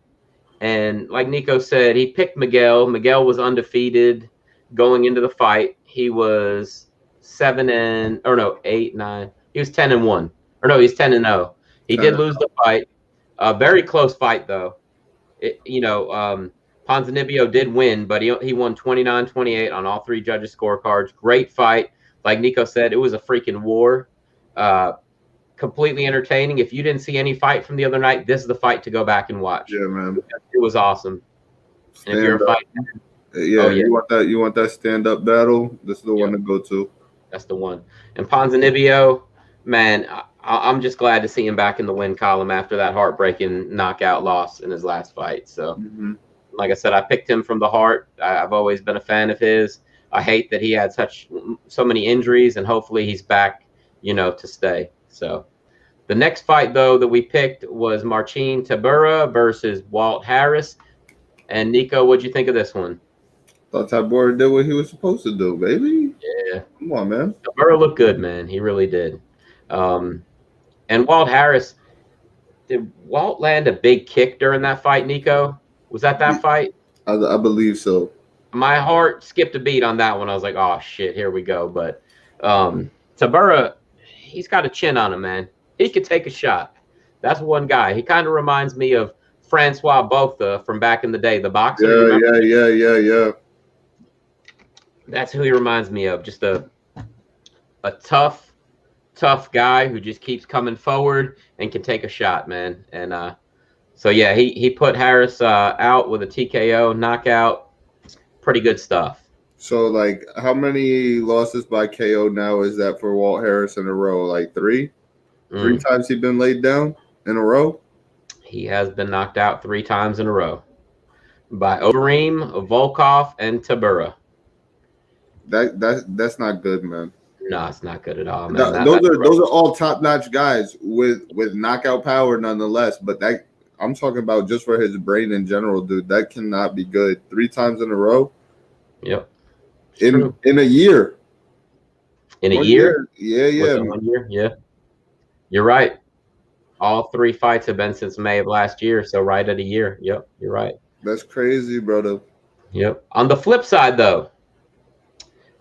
And like Nico said, he picked Miguel. Miguel was undefeated going into the fight. He was 8, 9. He was 10-1. Or no, he's 10-0. He did lose the fight. A very close fight, though. Ponzinibbio did win, but he won 29-28 on all 3 judges' scorecards. Great fight. Like Nico said, it was a freaking war. Completely entertaining. If you didn't see any fight from the other night, this is the fight to go back and watch. Yeah, man. It was awesome. And if you're a fighter, you want that stand-up battle, this is the one to go to. That's the one. And Ponzinibbio, man, I'm just glad to see him back in the win column after that heartbreaking knockout loss in his last fight. So, Like I said, I picked him from the heart. I've always been a fan of his. I hate that he had so many injuries, and hopefully he's back, to stay. So the next fight, though, that we picked was Marcin Tybura versus Walt Harris. And Nico, what'd you think of this one? Thought Tybura did what he was supposed to do, baby. Yeah. Come on, man. Tybura looked good, man. He really did. And Walt Harris, did Walt land a big kick during that fight, Nico? Was that fight? I believe so. My heart skipped a beat on that one. I was like, oh, shit, here we go. But Tybura, he's got a chin on him, man. He could take a shot. That's one guy. He kind of reminds me of Francois Botha from back in the day, the boxer. Yeah. That's who he reminds me of. Just a tough guy who just keeps coming forward and can take a shot, man. And he put Harris out with a TKO knockout. pretty good stuff. So, like, how many losses by KO now is that for Walt Harris in a row? Like three? Three times he's been laid down in a row? He has been knocked out 3 times in a row by Overeem, Volkov, and Tabura. That's not good, man. No, it's not good at all, man. Those are all top notch guys with knockout power, nonetheless. But I'm talking about just for his brain in general, dude. That cannot be good. 3 times in a row. Yep. In a year. In a year? Yeah. 1 year? Yeah. You're right. All 3 fights have been since May of last year, so right at a year. Yep, you're right. That's crazy, brother. Yep. On the flip side, though,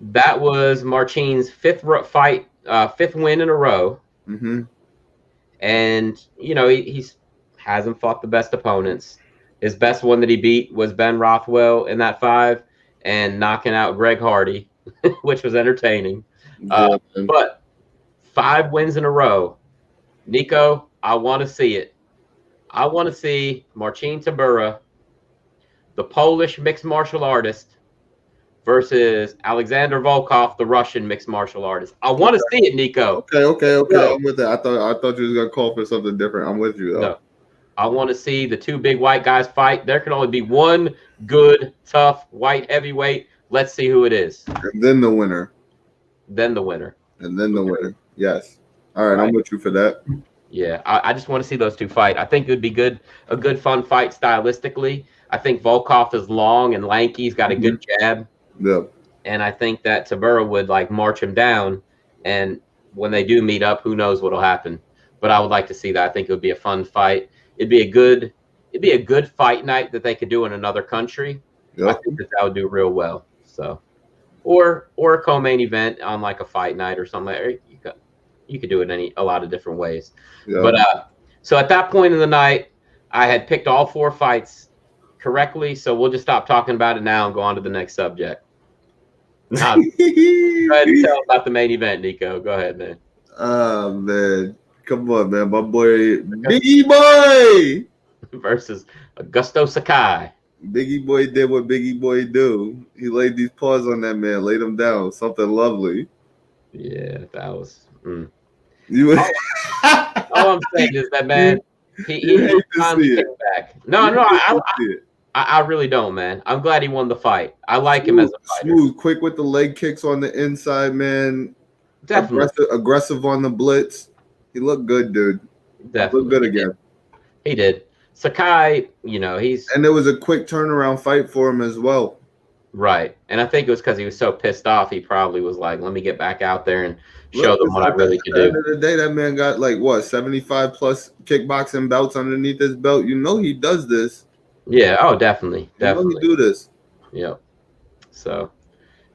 that was Marcin's 5th win in a row. Mm-hmm. And, you know, he hasn't fought the best opponents. His best one that he beat was Ben Rothwell in that 5 and knocking out Greg Hardy, which was entertaining. But 5 wins in a row. Nico, I want to see it. I want to see Marcin Tybura, the Polish mixed martial artist, versus Alexander Volkov, the Russian mixed martial artist. I want to see it, Nico. Okay. I'm with that. I thought you was gonna call for something different. I'm with you though. No. I want to see the 2 big white guys fight. There can only be one good, tough, white heavyweight. Let's see who it is. And then the winner. Yes. All right. I'm with you for that. Yeah, I just want to see those 2 fight. I think it would be a good, fun fight stylistically. I think Volkov is long and lanky. He's got a good jab. Yeah. And I think that Tybura would like march him down. And when they do meet up, who knows what'll happen. But I would like to see that. I think it would be a fun fight. It'd be a good fight night that they could do in another country. Yep. I think that would do real well. So, or a co-main event on like a fight night or something. You could do it a lot of different ways. Yep. But so at that point in the night, I had picked all 4 fights correctly. So we'll just stop talking about it now and go on to the next subject. Go ahead and tell about the main event, Nico. Go ahead, man. Oh man. Come on, man. My boy, Biggie Boy versus Augusto Sakai. Biggie Boy did what Biggie Boy do. He laid these paws on that man, laid him down. Something lovely. Yeah, that was. All I'm saying is that, man, he finally came back. No, I really don't, man. I'm glad he won the fight. I like him as a fighter. Smooth, quick with the leg kicks on the inside, man. Definitely. Aggressive on the blitz. He looked good, dude. Definitely. Looked good again. He did. Sakai, you know, and it was a quick turnaround fight for him as well. Right. And I think it was because he was so pissed off. He probably was like, let me get back out there and show them what I really can do. At the end of the day, that man got like, 75 plus kickboxing belts underneath his belt. You know he does this. Yeah. Oh, definitely. Definitely. You know he do this. Yep. So,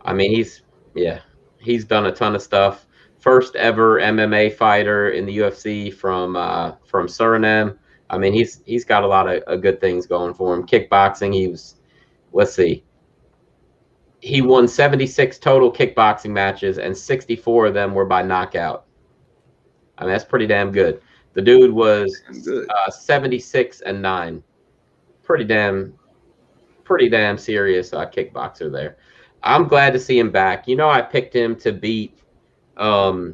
I mean, he's done a ton of stuff. First ever MMA fighter in the UFC from Suriname. I mean, he's got a lot of good things going for him. Kickboxing, let's see. He won 76 total kickboxing matches, and 64 of them were by knockout. I mean, that's pretty damn good. The dude was 76-9. Pretty damn serious kickboxer there. I'm glad to see him back. You know, I picked him to beat. Was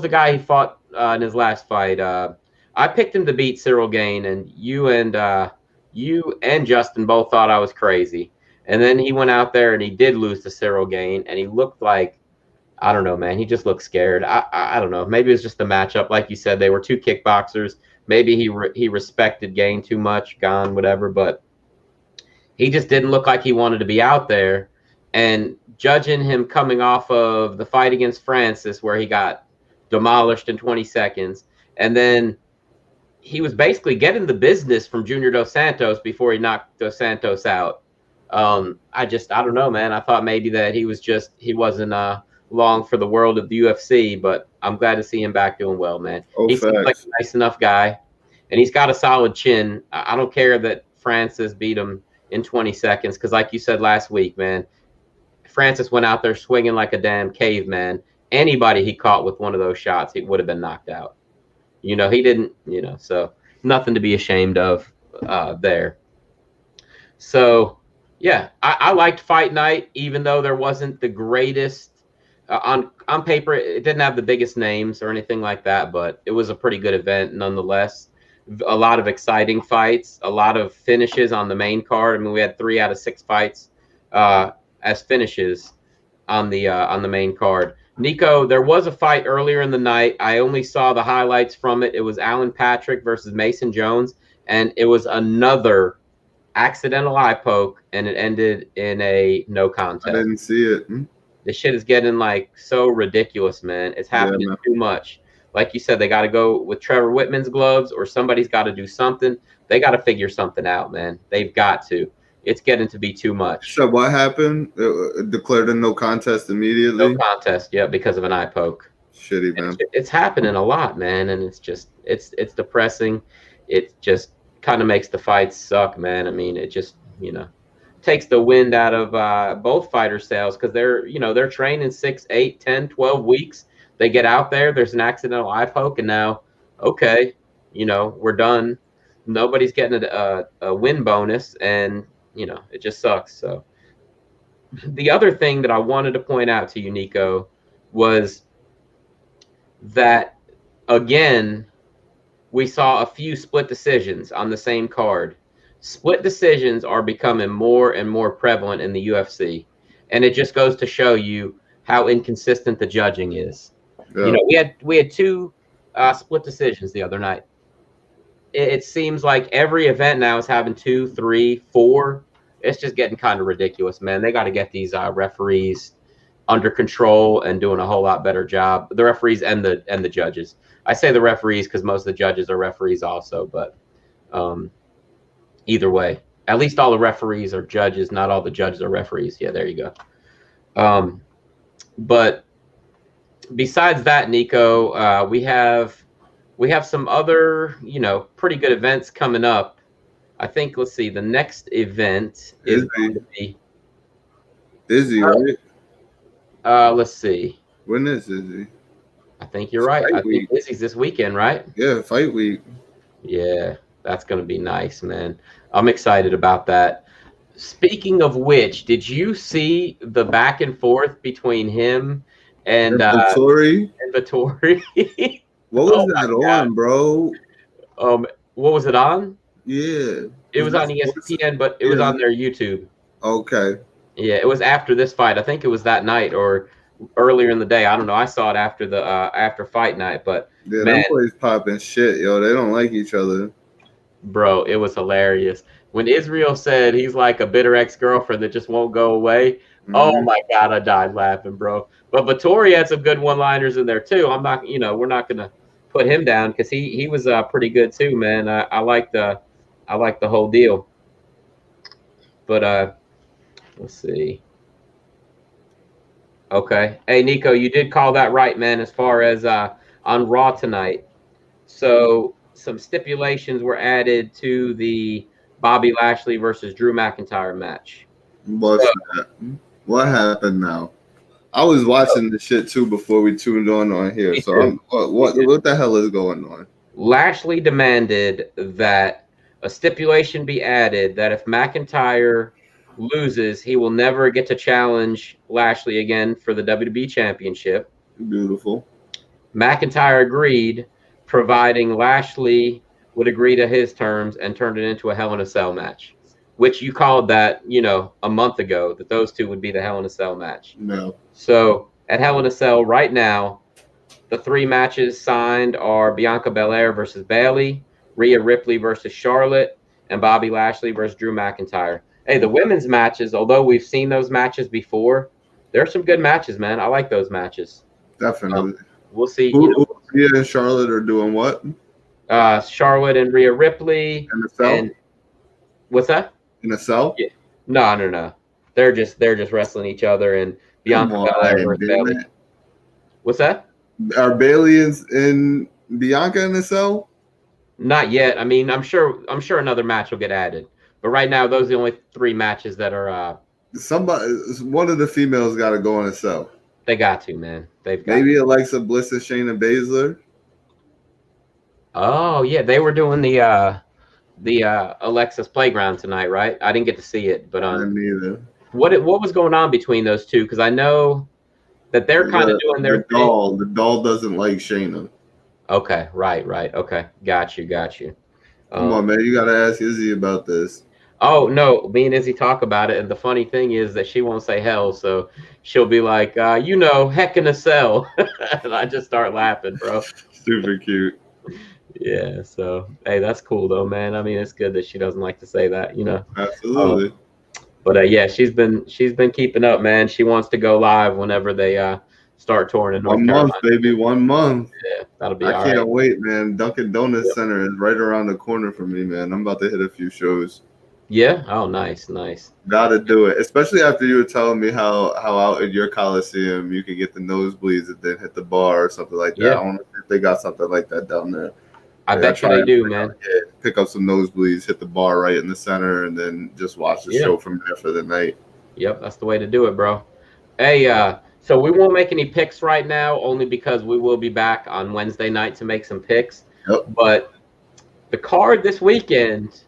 the guy he fought in his last fight? I picked him to beat Cyril Gane, and you and Justin both thought I was crazy. And then he went out there and he did lose to Cyril Gane, and he looked like, I don't know, man. He just looked scared. I don't know. Maybe it was just the matchup, like you said. They were 2 kickboxers. Maybe he respected Gane too much, Gane, whatever. But he just didn't look like he wanted to be out there. And judging him coming off of the fight against Francis, where he got demolished in 20 seconds, and then he was basically getting the business from Junior Dos Santos before he knocked Dos Santos out. I don't know, man. I thought maybe that he wasn't long for the world of the UFC, but I'm glad to see him back doing well, man. He seems like a nice enough guy, and he's got a solid chin. I don't care that Francis beat him in 20 seconds, because like you said last week, man, Francis went out there swinging like a damn caveman. Anybody he caught with one of those shots, he would have been knocked out. You know, he didn't, so nothing to be ashamed of there. So Yeah, I liked Fight Night, even though there wasn't the greatest on paper. It didn't have the biggest names or anything like that, but it was a pretty good event nonetheless. A lot of exciting fights, a lot of finishes on the main card. I mean, we had 3 out of 6 fights uh, as finishes on the main card. Nico, there was a fight earlier in the night. I only saw the highlights from it. It was Alan Patrick versus Mason Jones, and it was another accidental eye poke, and it ended in a no I contest. didn't see it. This shit is getting like so ridiculous, man. It's happening man. too much. Like you said, they got to go with Trevor Whitman's gloves, or somebody's got to do something. They got to figure something out, man. They've got to. It's getting to be too much. So what happened? Declared a no contest immediately. No contest, yeah, because of an eye poke. Shitty, man. It's happening a lot, man, and it's depressing. It just kind of makes the fights suck, man. I mean, it just takes the wind out of both fighters' sails, because they're training 6, 8, 10, 12 weeks. They get out there, there's an accidental eye poke, and now, okay, we're done. Nobody's getting a win bonus, and it just sucks. So the other thing that I wanted to point out to you, Nico, was that again we saw a few split decisions on the same card. Split decisions are becoming more and more prevalent in the UFC, and it just goes to show you how inconsistent the judging is. Yeah. We had 2 split decisions the other night. It seems like every event now is having 2, 3, 4. It's just getting kind of ridiculous, man. They got to get these referees under control and doing a whole lot better job. The referees and the judges. I say the referees because most of the judges are referees also, but either way, at least all the referees are judges. Not all the judges are referees. Yeah, there you go. But besides that, Nico, we have some other pretty good events coming up. I think, let's see, the next event is going to be Izzy, right? Let's see. When is Izzy? I think you're right. I think Izzy's this weekend, right? Yeah, fight week. Yeah, that's going to be nice, man. I'm excited about that. Speaking of which, did you see the back and forth between him and Vittori? What was that on, bro? What was it on? Yeah. It was on ESPN, but it was on their YouTube. Okay. Yeah, it was after this fight. I think it was that night or earlier in the day. I don't know. I saw it after the after fight night, but yeah, man, them boys popping shit, yo. They don't like each other. Bro, it was hilarious. When Israel said he's like a bitter ex-girlfriend that just won't go away. Mm-hmm. Oh my God, I died laughing, bro. But Vittori had some good one-liners in there too. I'm not, we're not gonna put him down because he was pretty good too, man. I like the whole deal. But let's see. Okay. Hey, Nico, you did call that right, man, as far as on Raw tonight. So some stipulations were added to the Bobby Lashley versus Drew McIntyre match. What's that? What happened now? I was watching the shit too before we tuned on here. So what the hell is going on? Lashley demanded that a stipulation be added that if McIntyre loses, he will never get to challenge Lashley again for the WWE Championship. Beautiful. McIntyre agreed, providing Lashley would agree to his terms and turned it into a Hell in a Cell match, which you called that, a month ago, that those two would be the Hell in a Cell match. No. So at Hell in a Cell right now, the 3 matches signed are Bianca Belair versus Bayley, Rhea Ripley versus Charlotte, and Bobby Lashley versus Drew McIntyre. Hey, the women's matches, although we've seen those matches before, there are some good matches, man. I like those matches. Definitely. We'll see. Rhea and Charlotte are doing what? Charlotte and Rhea Ripley. In the cell? What's that? In the cell? Yeah. No. They're just wrestling each other, and Bianca Belair versus Bayley. What's that? Are Bayley and Bianca in the cell? Not yet. I mean, I'm sure another match will get added. But right now, those are the only 3 matches that are. One of the females got to go in the cell. They got to, man. Maybe Alexa Bliss and Shayna Baszler. Oh yeah, they were doing the the Alexis Playground tonight, right? I didn't get to see it, but I neither. what was going on between those two? Because I know that they're kind of doing their thing. The doll doesn't like Shayna. Okay, right. Okay, got you. Come on, man, you gotta ask Izzy about this. Oh no, me and Izzy talk about it, and the funny thing is that she won't say hell, so she'll be like, heck in a cell, and I just start laughing, bro. Super cute. Yeah, so hey, that's cool though, man. I mean, it's good that she doesn't like to say that, Absolutely. But yeah, she's been keeping up, man. She wants to go live whenever they start touring in North Carolina. 1 month, baby, 1 month. Yeah, that'll be I all can't right. wait, man. Dunkin' Donuts Center is right around the corner for me, man. I'm about to hit a few shows. Yeah. Oh, nice. Gotta do it, especially after you were telling me how out in your Coliseum you could get the nosebleeds and then hit the bar or something like that. Yeah. I don't know if they got something like that down there. I bet you they do, man. Pick up some nosebleeds, hit the bar right in the center, and then just watch the show from there for the night. Yep, that's the way to do it, bro. Hey, so we won't make any picks right now, only because we will be back on Wednesday night to make some picks. Yep. But the card this weekend,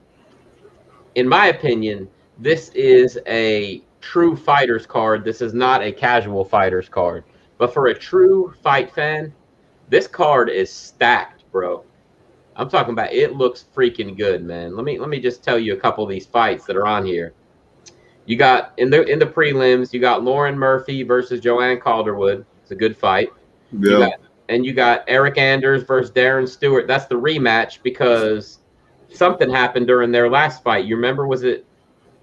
in my opinion, this is a true fighters card. This is not a casual fighters card. But for a true fight fan, this card is stacked, bro. I'm talking about it looks freaking good, man. Let me just tell you a couple of these fights that are on here. You got in the prelims, you got Lauren Murphy versus Joanne Calderwood. It's a good fight. Yeah. You got Eric Anders versus Darren Stewart. That's the rematch because something happened during their last fight. You remember?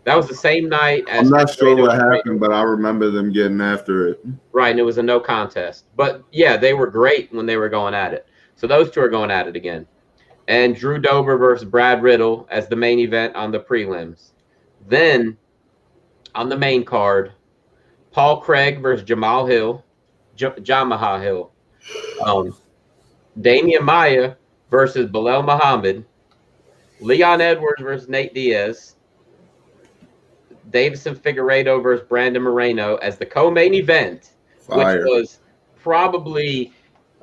That was the same night as I'm not sure what happened, but I remember them getting after it. Right, and it was a no contest. But yeah, they were great when they were going at it. So those two are going at it again. And Drew Dober versus Brad Riddle as the main event on the prelims. Then on the main card, Paul Craig versus Jamal Hill, Jamaha Hill. Damian Maia versus Bilal Muhammad. Leon Edwards versus Nate Diaz. Davison Figueiredo versus Brandon Moreno as the co-main event, Fire. Which was probably,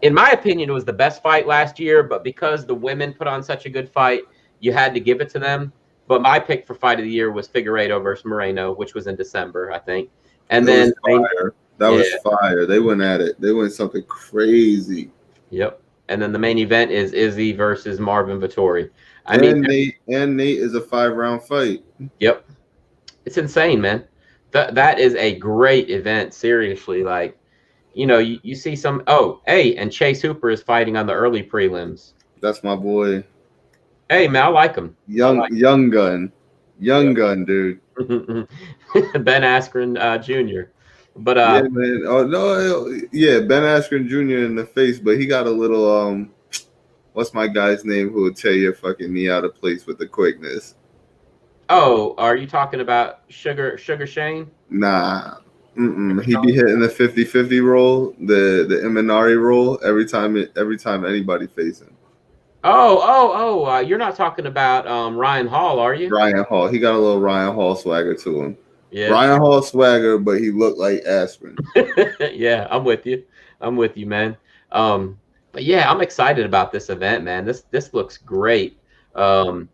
in my opinion, it was the best fight last year, but because the women put on such a good fight, you had to give it to them. But my pick for fight of the year was Figueiredo versus Moreno, which was in December, I think. And that was fire. They went at it. They went something crazy. Yep. And then the main event is Izzy versus Marvin Vettori. Nate is a 5-round fight. Yep. It's insane, man. That is a great event. Seriously, like, you see some. Oh, hey, and Chase Hooper is fighting on the early prelims. That's my boy. Hey, man, I like him. Young gun, dude. Ben Askren Jr. But yeah, man. Oh no, yeah, Ben Askren Jr. in the face, but he got a little what's my guy's name who will tear your fucking knee out of place with the quickness? Oh, are you talking about Sugar Shane? Nah. He be hitting the 50-50 roll, the Imanari roll every time anybody face him. Oh! You're not talking about Ryan Hall, are you? Ryan Hall. He got a little Ryan Hall swagger to him. Yeah. Ryan Hall swagger, but he looked like Askren. Yeah, I'm with you, man. But yeah, I'm excited about this event, man. This looks great. And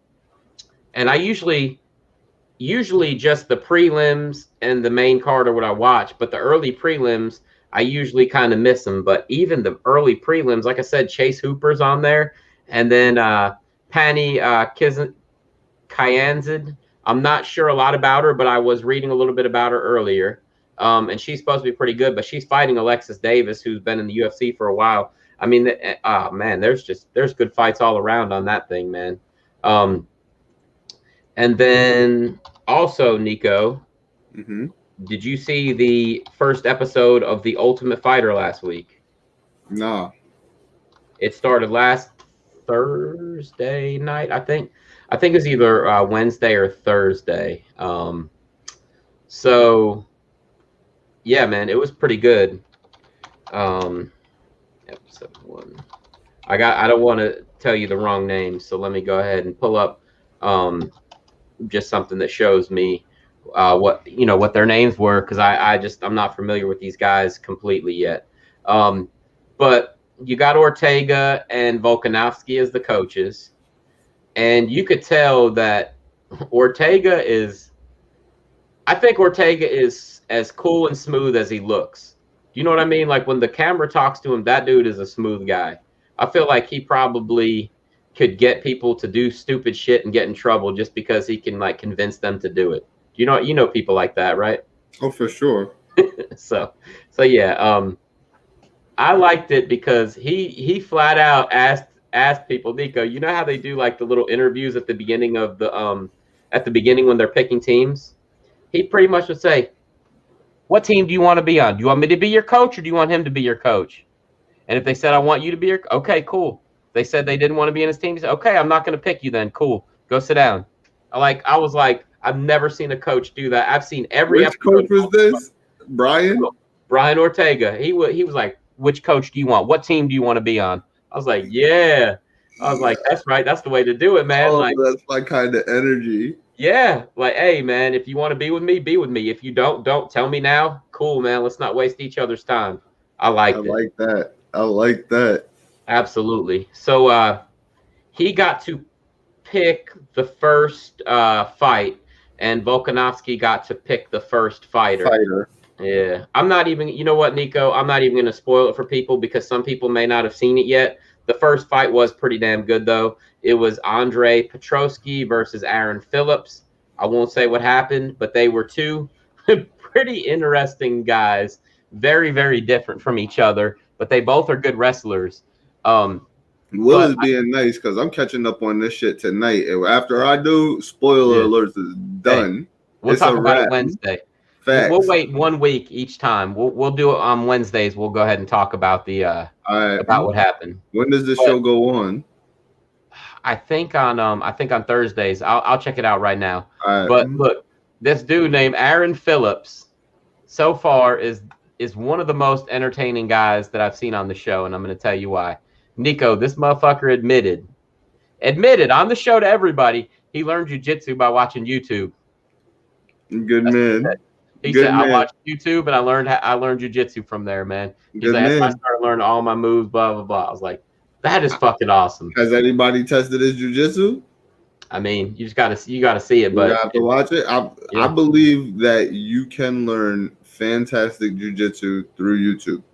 I usually just the prelims and the main card are what I watch, but the early prelims I usually kind of miss them. But even the early prelims, like I said, Chase Hooper's on there, and then Pani Kyanzid. I'm not sure a lot about her, but I was reading a little bit about her earlier, and she's supposed to be pretty good. But she's fighting Alexis Davis, who's been in the UFC for a while. I mean, man, there's good fights all around on that thing, man. And then also, Nico, did you see the first episode of The Ultimate Fighter last week? No. It started last Thursday night, I think. I think it was either Wednesday or Thursday. So, yeah, man, it was pretty good. Episode 1. I don't want to tell you the wrong name, so let me go ahead and pull up just something that shows me what their names were, because I'm not familiar with these guys completely yet. But you got Ortega and Volkanovski as the coaches. and you could tell that Ortega is. I think Ortega is as cool and smooth as he looks. Do you know what I mean? Like when the camera talks to him, that dude is a smooth guy. I feel like he probably could get people to do stupid shit and get in trouble just because he can like convince them to do it. You know people like that, right? Oh, for sure. So so yeah, I liked it because he flat out asked people, Nico, you know how they do like the little interviews at the beginning of the at the beginning when they're picking teams? He pretty much would say, what team do you want to be on? Do you want me to be your coach or do you want him to be your coach? And if they said, I want you to be your, okay, cool. They said they didn't want to be in his team. He said, okay, I'm not going to pick you then. Cool. Go sit down. I was like, I've never seen a coach do that. I've seen every Which coach was this? Brian? Brian Ortega. He was like, which coach do you want? What team do you want to be on? I was like, yeah. I was like, that's right. That's the way to do it, man. Oh, like, that's my kind of energy. yeah, like, hey, man, if you want to be with me, be with me. If you don't tell me now. Cool, man. Let's not waste each other's time. I liked it. Like that. I like that. Absolutely. So he got to pick the first fight, and Volkanovski got to pick the first fighter. Yeah. I'm not even, you know what, Nico? I'm not even going to spoil it for people because some people may not have seen it yet. The first fight was pretty damn good, though. It was Andre Petroski versus Aaron Phillips. I won't say what happened, but they were two pretty interesting guys. Very, very different from each other, but they both are good wrestlers. Will is being nice because I'm catching up on this shit tonight. And after I do, spoiler alerts is done. Hey, we'll talk about it Wednesday. Facts. We'll wait 1 week each time. We'll do it on Wednesdays. We'll go ahead and talk about the about what happened. When does this show go on? I think on Thursdays. I'll check it out right now. Right. But look, this dude named Aaron Phillips so far is one of the most entertaining guys that I've seen on the show, and I'm going to tell you why. Nico, this motherfucker admitted on the show to everybody he learned jiu-jitsu by watching YouTube. Good man. He said, I watched YouTube and I learned jiu-jitsu from there, man. He's like, I started learning all my moves, blah, blah, blah. I was like, that is fucking awesome. Has anybody tested his jiu-jitsu? I mean, you gotta see it, but you have to watch it. I believe that you can learn fantastic jiu-jitsu through YouTube.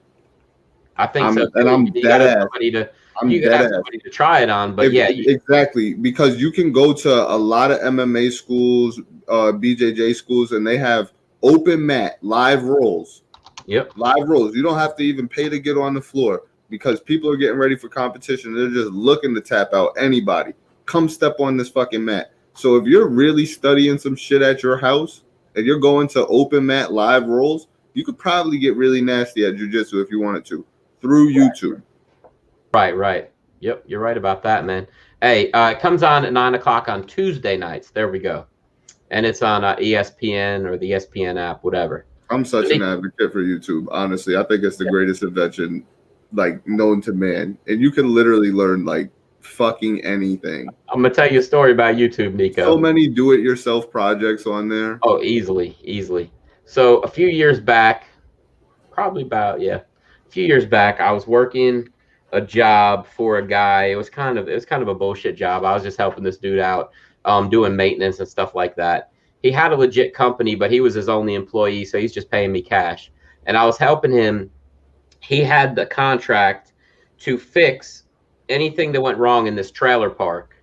I think so. And I'm dead ass. You gotta have somebody to try it on, but exactly, because you can go to a lot of MMA schools, BJJ schools, and they have open mat live rolls. Yep, live rolls. You don't have to even pay to get on the floor because people are getting ready for competition. They're just looking to tap out anybody. Come step on this fucking mat. So if you're really studying some shit at your house and you're going to open mat live rolls, you could probably get really nasty at jiu-jitsu if you wanted to through YouTube. Right. Yep, you're right about that, man. Hey, it comes on at 9 o'clock on Tuesday nights. There we go. And it's on ESPN or the ESPN app, whatever. I'm such an advocate for YouTube. Honestly, I think it's the greatest invention, like, known to man. And you can literally learn, like, fucking anything. I'm gonna tell you a story about YouTube, Nico. So many do-it-yourself projects on there. Oh, easily. So a few years back, a few years back, I was working a job for a guy. It was kind of a bullshit job. I was just helping this dude out, doing maintenance and stuff like that. He had a legit company, but he was his only employee, so he's just paying me cash. And I was helping him. He had the contract to fix anything that went wrong in this trailer park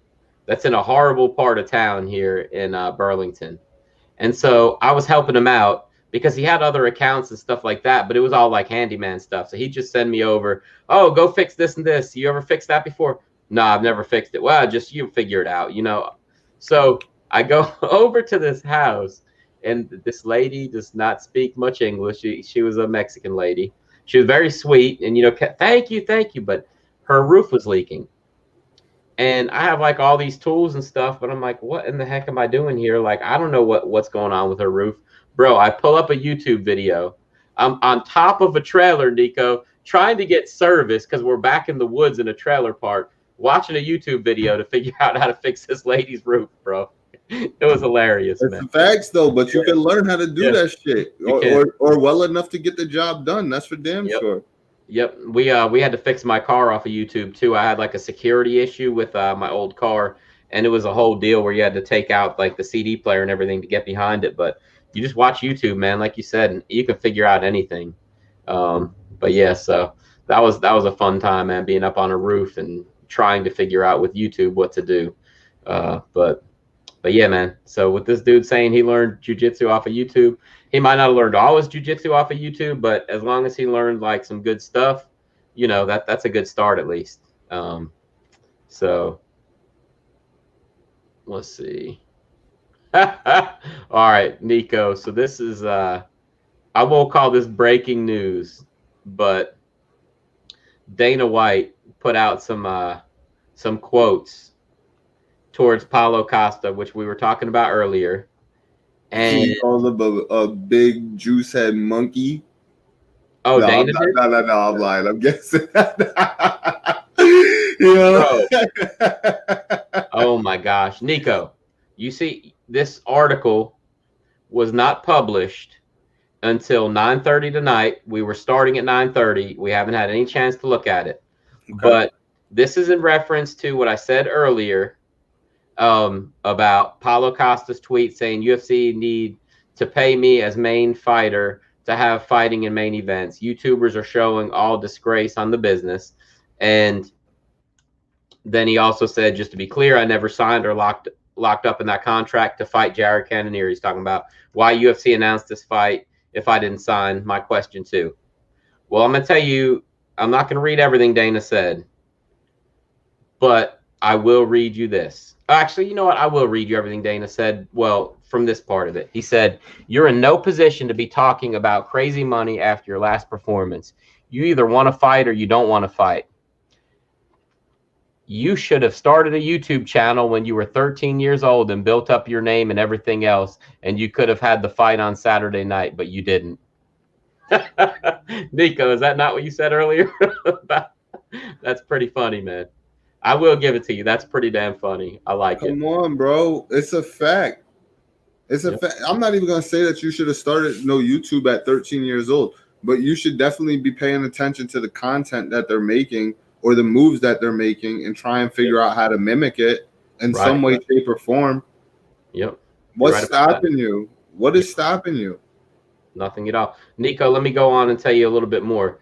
that's in a horrible part of town here in Burlington. And so I was helping him out because he had other accounts and stuff like that, but it was all like handyman stuff. So he'd just send me over, oh, go fix this and this. You ever fixed that before? No, I've never fixed it. Well, just you figure it out, you know. So I go over to this house, and this lady does not speak much English. She was a Mexican lady. She was very sweet, and, you know, thank you. But her roof was leaking. And I have like all these tools and stuff, but I'm like, what in the heck am I doing here? Like, I don't know what's going on with her roof. Bro, I pull up a YouTube video. I'm on top of a trailer, Nico, trying to get service because we're back in the woods in a trailer park, watching a YouTube video to figure out how to fix this lady's roof, bro. It was hilarious, man. It's facts, though, but you can learn how to do that shit, or well enough to get the job done. That's for damn sure. Yep, we had to fix my car off of YouTube too. I had like a security issue with my old car, and it was a whole deal where you had to take out like the CD player and everything to get behind it. But you just watch YouTube, man, like you said, and you can figure out anything. But yeah, so that was a fun time, man, being up on a roof and trying to figure out with YouTube what to do. But yeah, man. So with this dude saying he learned jujitsu off of YouTube, he might not have learned all his jujitsu off of YouTube, but as long as he learned like some good stuff, you know, that's a good start at least. So let's see. All right, Nico. So this is I won't call this breaking news, but Dana White put out some quotes towards Paulo Costa, which we were talking about earlier. And he called him a big juice head monkey. Oh, no, Dana did? No, I'm lying. I'm guessing. Bro. Oh my gosh, Nico, you see, this article was not published until 9:30 tonight. We were starting at 9:30. We haven't had any chance to look at it, but this is in reference to what I said earlier about Paulo Costa's tweet saying UFC need to pay me as main fighter to have fighting in main events. YouTubers are showing all disgrace on the business. And then he also said, just to be clear, I never signed or locked up in that contract to fight Jared Cannonier. He's talking about why UFC announced this fight if I didn't sign. My question too. Well, I'm going to tell you, I'm not going to read everything Dana said, but I will read you this. Actually, you know what? I will read you everything Dana said. Well, from this part of it. He said, you're in no position to be talking about crazy money after your last performance. You either want to fight or you don't want to fight. You should have started a YouTube channel when you were 13 years old and built up your name and everything else, and you could have had the fight on Saturday night, but you didn't. Nico, is that not what you said earlier? That's pretty funny, man. I will give it to you. That's pretty damn funny. I like it. Come on, bro. It's a fact. It's a fact. I'm not even going to say that you should have started YouTube at 13 years old, but you should definitely be paying attention to the content that they're making or the moves that they're making and try and figure out how to mimic it in some way, shape, or form. Yep. What's stopping you? What is stopping you? Nothing at all. Nico, let me go on and tell you a little bit more.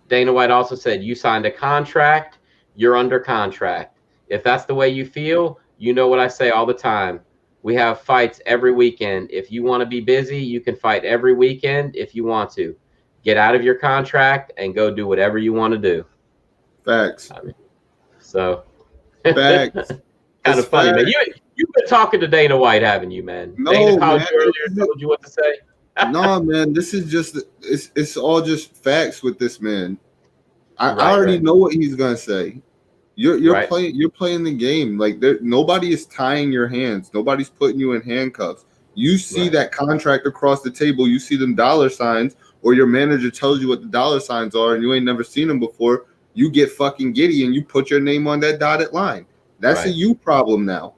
Dana White also said you signed a contract. You're under contract. If that's the way you feel, you know what I say all the time. We have fights every weekend. If you want to be busy, you can fight every weekend if you want to. Get out of your contract and go do whatever you want to do. Facts. So facts. Kind of funny, man. You've been talking to Dana White, haven't you, man? No, Dana called man. you earlier, told you what to say. No, man. This is just it's all just facts with this man. I already know what he's gonna say. You're playing the game. Like nobody is tying your hands. Nobody's putting you in handcuffs. You see that contract across the table. You see them dollar signs, or your manager tells you what the dollar signs are, and you ain't never seen them before. You get fucking giddy and you put your name on that dotted line. That's a you problem now.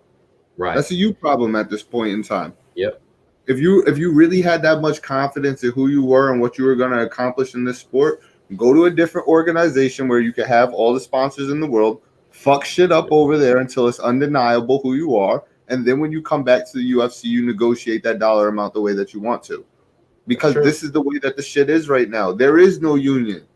Right. That's a you problem at this point in time. Yep. If you really had that much confidence in who you were and what you were going to accomplish in this sport, go to a different organization where you can have all the sponsors in the world, fuck shit up over there until it's undeniable who you are, and then when you come back to the UFC, you negotiate that dollar amount the way that you want to. Because this is the way that the shit is right now. There is no union.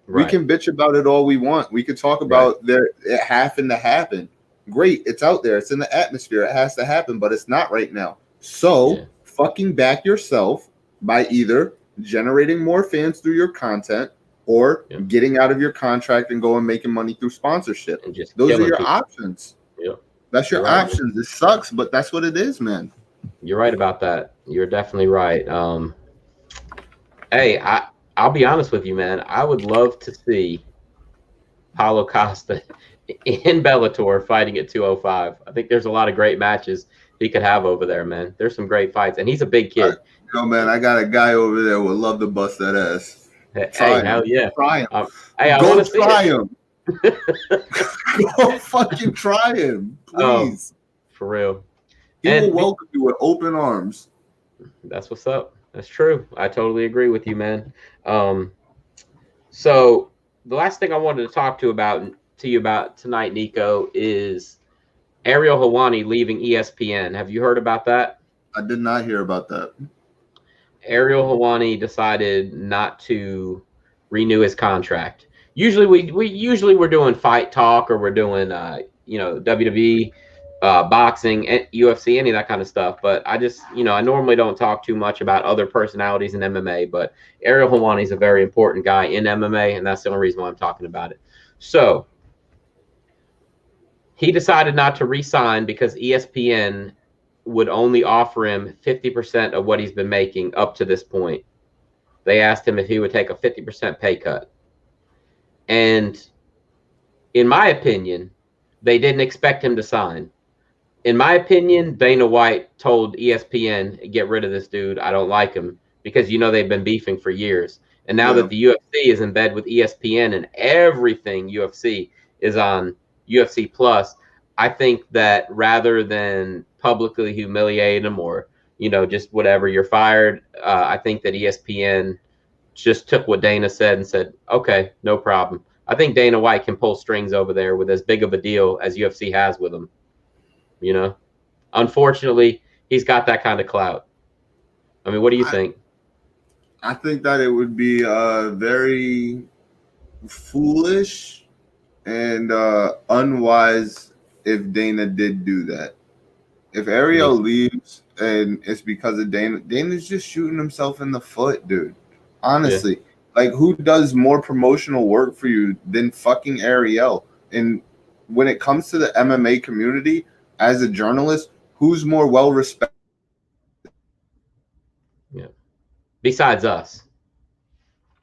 Right. We can bitch about it all we want. We can talk about it having to happen. Great, it's out there. It's in the atmosphere. It has to happen, but it's not right now. So fucking back yourself by either generating more fans through your content or getting out of your contract and going making money through sponsorship. Those are your options. Yep. That's your options. Man. It sucks, but that's what it is, man. You're right about that. You're definitely right. Hey, I'll be honest with you, man. I would love to see Paulo Costa in Bellator fighting at 205. I think there's a lot of great matches he could have over there, man. There's some great fights, and he's a big kid. Man, I got a guy over there who would love to bust that ass. Hey, hell yeah. Try him. Hey, I go try him. Go fucking try him, please. For real. He will welcome you with open arms. That's what's up. That's true. I totally agree with you, man. So the last thing I wanted to talk to you about tonight, Nico, is Ariel Helwani leaving ESPN. Have you heard about that? I did not hear about that. Ariel Helwani decided not to renew his contract. Usually we're doing fight talk, or we're doing WWE, boxing, UFC, any of that kind of stuff. But I just I normally don't talk too much about other personalities in MMA. But Ariel Helwani is a very important guy in MMA, and that's the only reason why I'm talking about it. So he decided not to re-sign because ESPN would only offer him 50% of what he's been making up to this point. They asked him if he would take a 50% pay cut. And in my opinion, they didn't expect him to sign. In my opinion, Dana White told ESPN, get rid of this dude. I don't like him, because they've been beefing for years. And now that the UFC is in bed with ESPN and everything UFC is on UFC Plus, I think that rather than publicly humiliate him or, just whatever, you're fired, I think that ESPN just took what Dana said and said, okay, no problem. I think Dana White can pull strings over there with as big of a deal as UFC has with him. Unfortunately, he's got that kind of clout. I mean, what do you think? I think that it would be very foolish and unwise if Dana did do that. If Ariel leaves and it's because of Dana, Dana's just shooting himself in the foot, dude. Honestly, like, who does more promotional work for you than fucking Ariel? And when it comes to the MMA community, as a journalist, who's more well respected? Yeah. Besides us.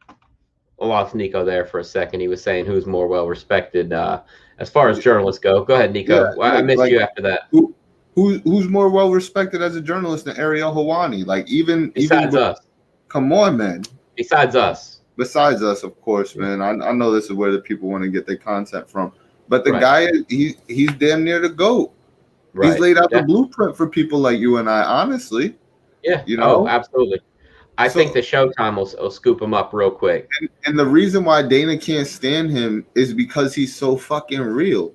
I lost Nico there for a second. He was saying who's more well respected as far as journalists go. Go ahead, Nico. Yeah, I missed you after that. Who's more well respected as a journalist than Ariel Helwani? Like, Besides us. Come on, man. Besides us. Besides us, of course, man. I know this is where the people want to get their content from. But the guy, he's damn near the GOAT. Right. He's laid out the blueprint for people like you and I, honestly. Yeah. Oh, absolutely. I think the Showtime will scoop him up real quick. And the reason why Dana can't stand him is because he's so fucking real.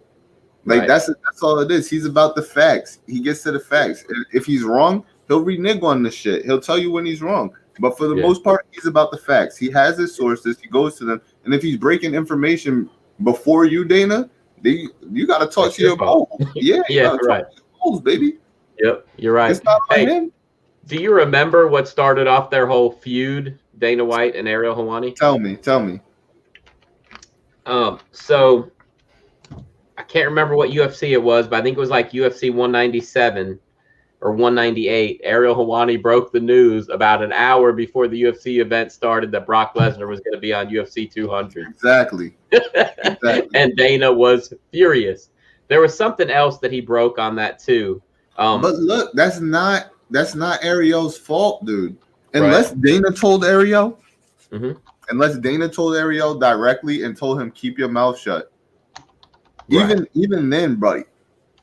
Like, that's all it is. He's about the facts. He gets to the facts. If he's wrong, he'll renege on the shit. He'll tell you when he's wrong. But for the most part, he's about the facts. He has his sources. He goes to them. And if he's breaking information before you, Dana, you got to talk to your balls. Yeah, right. Balls, baby. Yep, you're right. It's not on him. Do you remember what started off their whole feud, Dana White and Ariel Helwani? Tell me. So I can't remember what UFC it was, but I think it was like UFC 197 or 198. Ariel Helwani broke the news about an hour before the UFC event started that Brock Lesnar was going to be on UFC 200. Exactly. And Dana was furious. There was something else that he broke on that too. But look, that's not Ariel's fault, dude. Unless Dana told Ariel, unless Dana told Ariel directly and told him keep your mouth shut. Even then, buddy,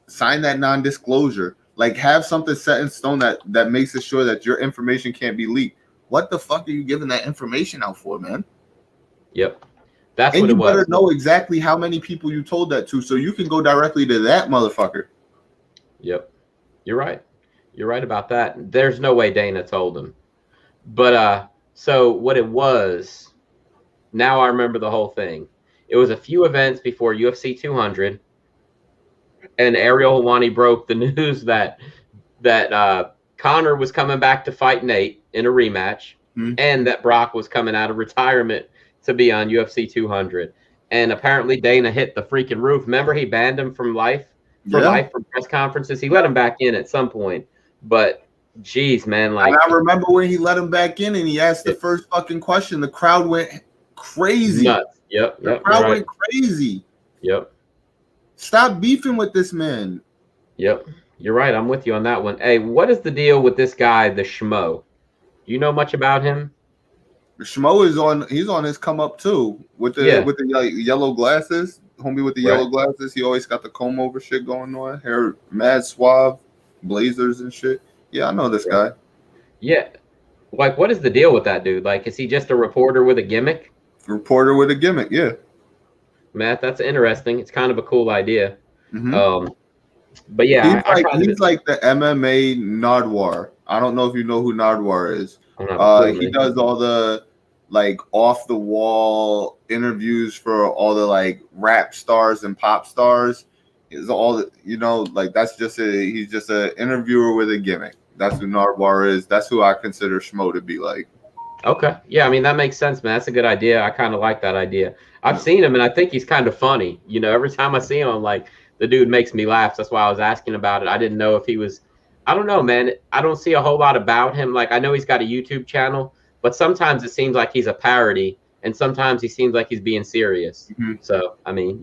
sign that non-disclosure. Like, have something set in stone that makes it sure that your information can't be leaked. What the fuck are you giving that information out for, man? Yep. That's and what it was. You better know exactly how many people you told that to, so you can go directly to that motherfucker. Yep. You're right. You're right about that. There's no way Dana told him. But so what it was, now I remember the whole thing. It was a few events before UFC 200, and Ariel Helwani broke the news that Conor was coming back to fight Nate in a rematch, and that Brock was coming out of retirement to be on UFC 200. And apparently Dana hit the freaking roof. Remember, he banned him from life from press conferences. He let him back in at some point, but geez, man, like, and I remember when he let him back in and he asked the first fucking question, the crowd went crazy. Nuts. Yep. The crowd went crazy. Yep. Stop beefing with this man. Yep. You're right. I'm with you on that one. Hey, what is the deal with this guy, the Schmo? Do you know much about him? The Schmo he's on his come up too with the yellow glasses. Homie with the yellow glasses. He always got the comb over shit going on. Hair mad suave, blazers and shit. Yeah, I know this guy. Yeah. Like, what is the deal with that dude? Like, is he just a reporter with a gimmick? Reporter with a gimmick, yeah. Matt, that's interesting. It's kind of a cool idea. But yeah, I kind He's of like the MMA Nardwar. I don't know if you know who Nardwar is. I don't have a clue, He man. does all the like off the wall interviews for all the like rap stars and pop stars. Is all like that's just he's just an interviewer with a gimmick. That's who Nardwar is. That's who I consider Schmo to be like. Okay. Yeah, I mean that makes sense, man. That's a good idea. I kind of like that idea. I've seen him and I think he's kind of funny. Every time I see him, I'm like, the dude makes me laugh. That's why I was asking about it. I didn't know if he was I don't know, man. I don't see a whole lot about him. Like I know he's got a YouTube channel, but sometimes it seems like he's a parody and sometimes he seems like he's being serious. Mm-hmm. So, I mean,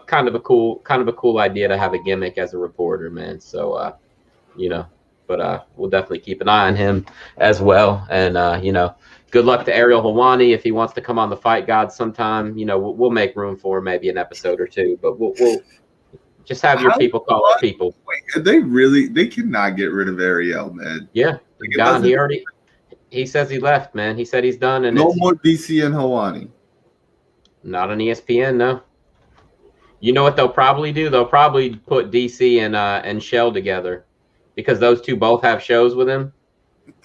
kind of a cool idea to have a gimmick as a reporter, man. So, but we'll definitely keep an eye on him as well. And good luck to Ariel Helwani if he wants to come on the Fight God sometime. We'll make room for him, maybe an episode or two. But we'll just have your people call up people. Wait, they cannot get rid of Ariel, man. Yeah, he's gone. He says he left, man. He said he's done. And no more DC and Helwani. Not on ESPN, no. You know what they'll probably do? They'll probably put DC and Shell together. Because those two both have shows with him,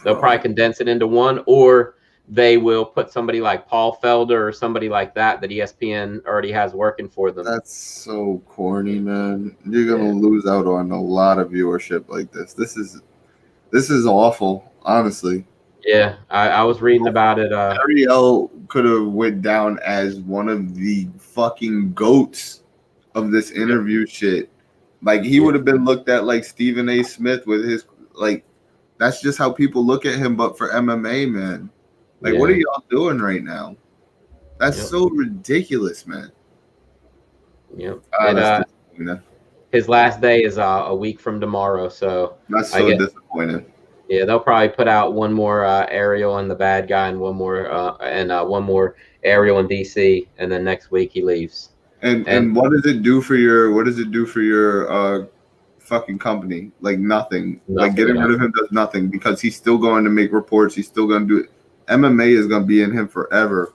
they'll probably condense it into one, or they will put somebody like Paul Felder or somebody like that ESPN already has working for them. That's so corny, man. You're gonna lose out on a lot of viewership like this. This is awful, honestly. Yeah, I was reading about it. Ariel could have went down as one of the fucking goats of this interview shit. Like he would have been looked at like Stephen A. Smith with his that's just how people look at him. But for MMA, man, what are y'all doing right now? That's so ridiculous, man. Yep. His last day is a week from tomorrow, so that's so disappointing. Yeah, they'll probably put out one more Ariel and the bad guy, and one more Ariel and DC, and then next week he leaves. And what does it do for your fucking company? Like nothing. Like getting rid of him does nothing because he's still going to make reports. He's still going to do it. MMA is going to be in him forever.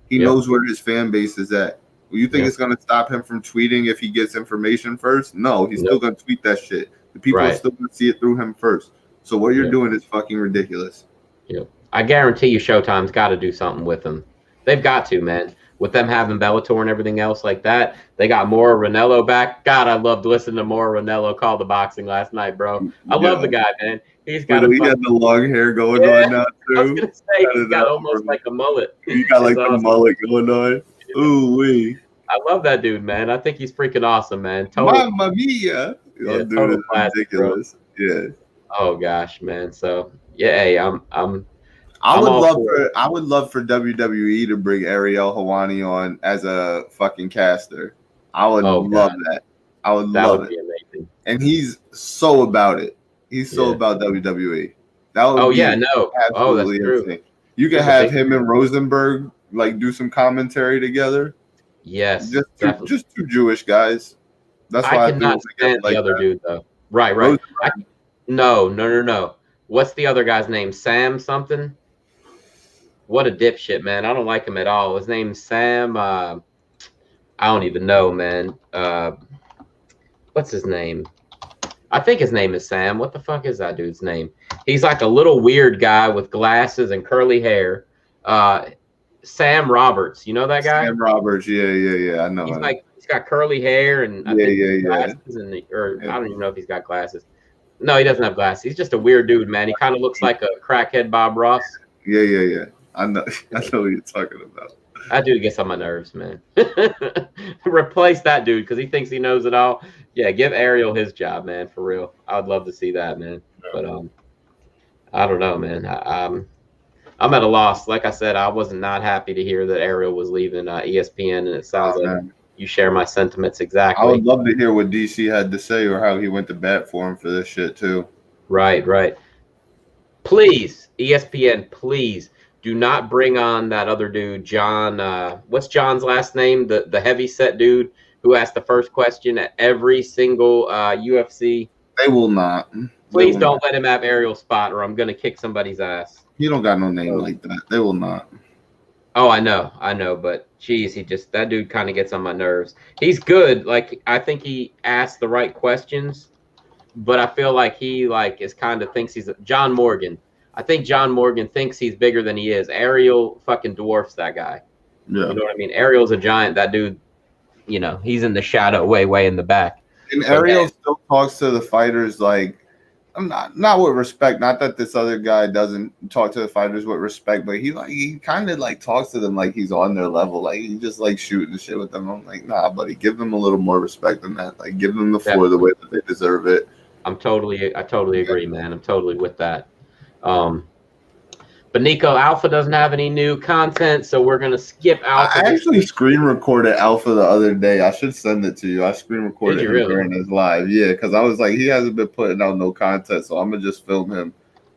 He knows where his fan base is at. Well, you think it's going to stop him from tweeting if he gets information first? No, he's still going to tweet that shit. The people are still going to see it through him first. So what you're doing is fucking ridiculous. Yep. I guarantee you Showtime's got to do something with him. They've got to, man. With them having Bellator and everything else like that, they got Mauro Ranallo back. God, I loved listening to Mauro Ranallo call the boxing last night, bro. I love the guy, man. He got the long hair going on now too. I was gonna say he's got almost like a mullet. He got like the mullet going on. Ooh wee. I love that dude, man. I think he's freaking awesome, man. Mamma mia! Dude is ridiculous. Bro. Yeah. Oh gosh, man. So hey, I would love for WWE to bring Ariel Helwani on as a fucking caster. I would love that. I would love it. Be amazing. And he's so about it. He's so about WWE. That would be absolutely insane. You could have him and Rosenberg do some commentary together. Yes, just two Jewish guys. That's why I cannot stand the other dude though. Right. No. What's the other guy's name? Sam something? What a dipshit, man. I don't like him at all. His name's Sam. I don't even know, man. What's his name? I think his name is Sam. What the fuck is that dude's name? He's like a little weird guy with glasses and curly hair. Sam Roberts. You know that guy? Sam Roberts. Yeah. I know. He's got curly hair and glasses and I don't even know if he's got glasses. No, he doesn't have glasses. He's just a weird dude, man. He kind of looks like a crackhead Bob Ross. Yeah. I know what you're talking about. That dude gets on my nerves, man. Replace that dude because he thinks he knows it all. Yeah, give Ariel his job, man, for real. I would love to see that, man. But I don't know, man. I'm at a loss. Like I said, I was not happy to hear that Ariel was leaving ESPN, and it sounds like you share my sentiments exactly. I would love to hear what DC had to say or how he went to bat for him for this shit too. Right. Please, ESPN, please. Do not bring on that other dude, John. What's John's last name? The heavy set dude who asked the first question at every single UFC. They will not. Please don't let him have Ariel's spot, or I'm gonna kick somebody's ass. He don't got no name like that. They will not. Oh, I know, but geez, that dude kind of gets on my nerves. He's good. Like I think he asks the right questions, but I feel like he like is kind of thinks he's John Morgan. I think John Morgan thinks he's bigger than he is. Ariel fucking dwarfs that guy. You Yeah. know what I mean? Ariel's a giant. That dude, he's in the shadow, way in the back. And But man, Ariel still talks to the fighters like I'm not with respect. Not that this other guy doesn't talk to the fighters with respect, but he kind of like talks to them like he's on their level. Like he just like shooting the shit with them. I'm like, nah, buddy, give them a little more respect than that. Like give them the floor the definitely, way that they deserve it. I totally agree, man. I'm totally with that. Um, but Nico Alpha doesn't have any new content, so we're gonna skip Alpha I this actually week. screen recorded Alpha the other day. I should send it to you. I screen Did recorded you him really? during his live. Yeah, because I was like, he hasn't been putting out no content, so I'm gonna just film him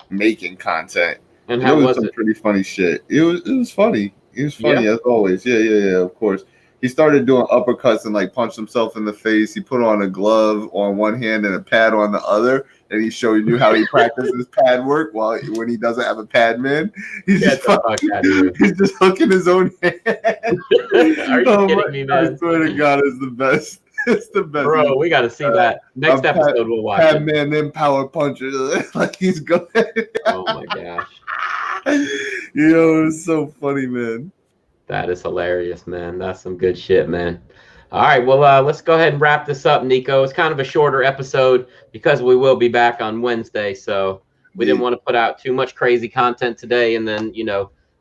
making content. And And it how was was some it? pretty funny shit. It was funny. It was Yeah, funny as always. Yeah, of course. He started doing uppercuts and like punched himself in the face. He put on a glove on one hand and a pad on the other, and he's showing you how he practices pad work while when he doesn't have a pad man. He's get just the fuck fucking, out of here. he's just hooking his own hand. Are you Oh my kidding me, God, I man? swear to God, it's the best. It's the best. Bro, we got to see that. Next I'm episode, we'll watch pad it. man, then power puncher. Like he's going. Oh my gosh. Yo, it's so funny, man. That is hilarious, man. That's some good shit, man. All right, well, let's go ahead and wrap this up, Nico. It's kind of a shorter episode because we will be back on Wednesday, so we didn't Yeah. want to put out too much crazy content today and then,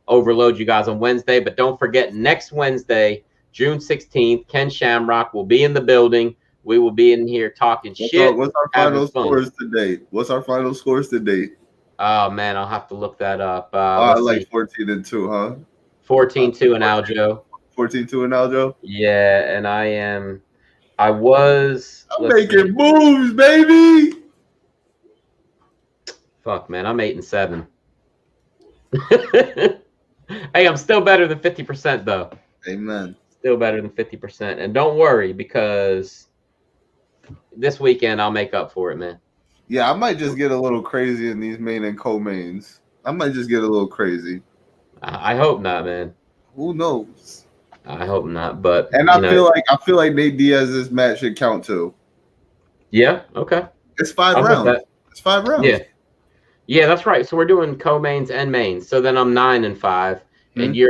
overload you guys on Wednesday. But don't forget, next Wednesday, June 16th, Ken Shamrock will be in the building. We will be in here talking shit, What's our having final fun. scores today? What's our final scores today? Oh, man, I'll have to look that up. I Let's like see. 14-2, huh? 14-2 in Aljo. 14-2 in Aljo. Yeah, and I was. I'm Let's see. making moves, baby. Fuck, man, I'm 8-7. Hey, I'm still better than 50% though. Amen. Still better than 50%, and don't worry because this weekend I'll make up for it, man. Yeah, I might just get a little crazy in these main and co-mains. I might just get a little crazy. I hope not, man. Who knows? I hope not, but And I feel like Nate Diaz's match should count too. Yeah, okay. It's 5 I'll rounds. that. It's 5 rounds. Yeah, that's right. So we're doing co-mains and mains. So then I'm 9-5, and you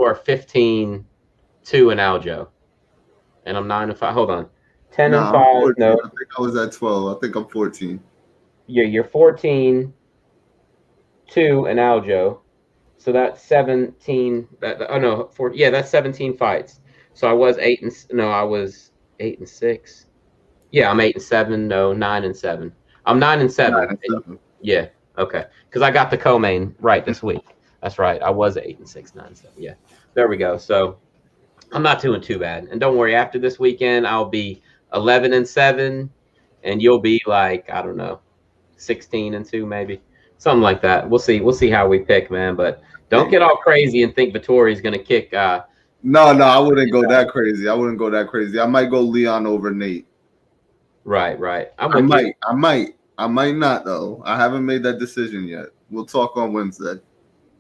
are 15-2 in Aljo, and I'm 9-5. Hold on, 10-5. No, I think I was at 12. I think I'm 14. Yeah, you're 14-2 in Aljo. So that's 17. That's 17 fights. So I was 8-6. Yeah, I'm 8-7. No, 9-7. I'm 9-7. 9-7. Yeah, okay. Because I got the co-main right this week. That's right. I was 8-6, 9-7. Yeah, there we go. So I'm not doing too bad. And don't worry, after this weekend, I'll be 11-7, and you'll be like, I don't know, 16-2 maybe. Something like that. We'll see. We'll see how we pick, man. But don't get all crazy and think Vittori's going to kick. No, I wouldn't go that crazy. I might go Leon over Nate. Right. I might not though. I haven't made that decision yet. We'll talk on Wednesday.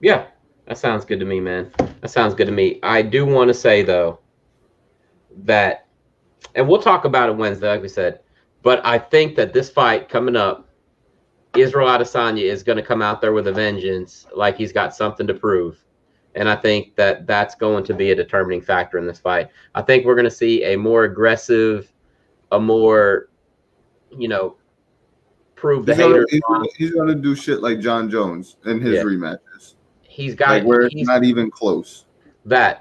Yeah, that sounds good to me, man. That sounds good to me. I do want to say though that, and we'll talk about it Wednesday, like we said. But I think that this fight coming up, Israel Adesanya is going to come out there with a vengeance, like he's got something to prove. And I think that that's going to be a determining factor in this fight. I think we're going to see a more aggressive, a more, prove the haters wrong. He's gonna do shit like John Jones in his rematches. He's got like where it's not even close. But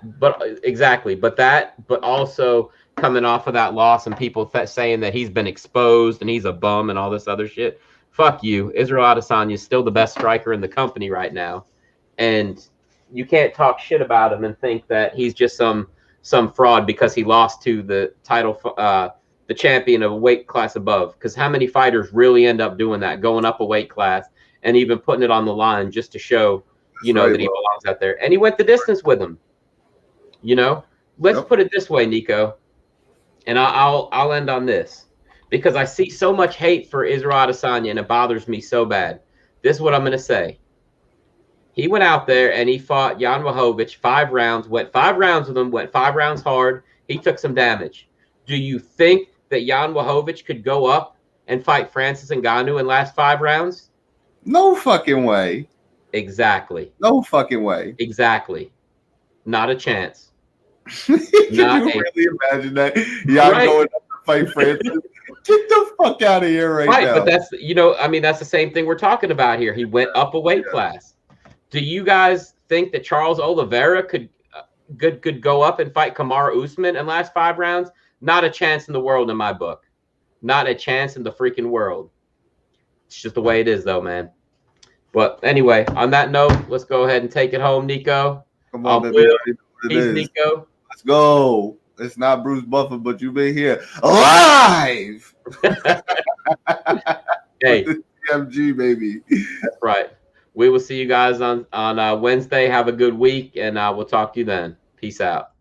also coming off of that loss and people saying that he's been exposed and he's a bum and all this other shit. Fuck you. Israel Adesanya is still the best striker in the company right now. And you can't talk shit about him and think that he's just some fraud because he lost to the title, the champion of a weight class above. Because how many fighters really end up doing that, going up a weight class and even putting it on the line just to show, that he belongs out there. And he went the distance with him. Let's put it this way, Nico. And I'll end on this. Because I see so much hate for Israel Adesanya and it bothers me so bad. This is what I'm going to say. He went out there and he fought Jan Blachowicz 5 rounds, went 5 rounds with him, went 5 rounds hard. He took some damage. Do you think that Jan Blachowicz could go up and fight Francis Ngannou in last 5 rounds? No fucking way. Exactly. No fucking way. Exactly. Not a chance. Can you really imagine that? Y'all going up to fight Francis? Get the fuck out of here right now. But that's, that's the same thing we're talking about here. He went up a weight class. Do you guys think that Charles Oliveira could go up and fight Kamaru Usman in last 5 rounds? Not a chance in the world in my book. Not a chance in the freaking world. It's just the way it is, though, man. But anyway, on that note, let's go ahead and take it home, Nico. Come on, baby. He's Nico. Let's go. It's not Bruce Buffer, but you've been here live. Hey, TMG, baby. That's right. We will see you guys on Wednesday. Have a good week, and we'll talk to you then. Peace out.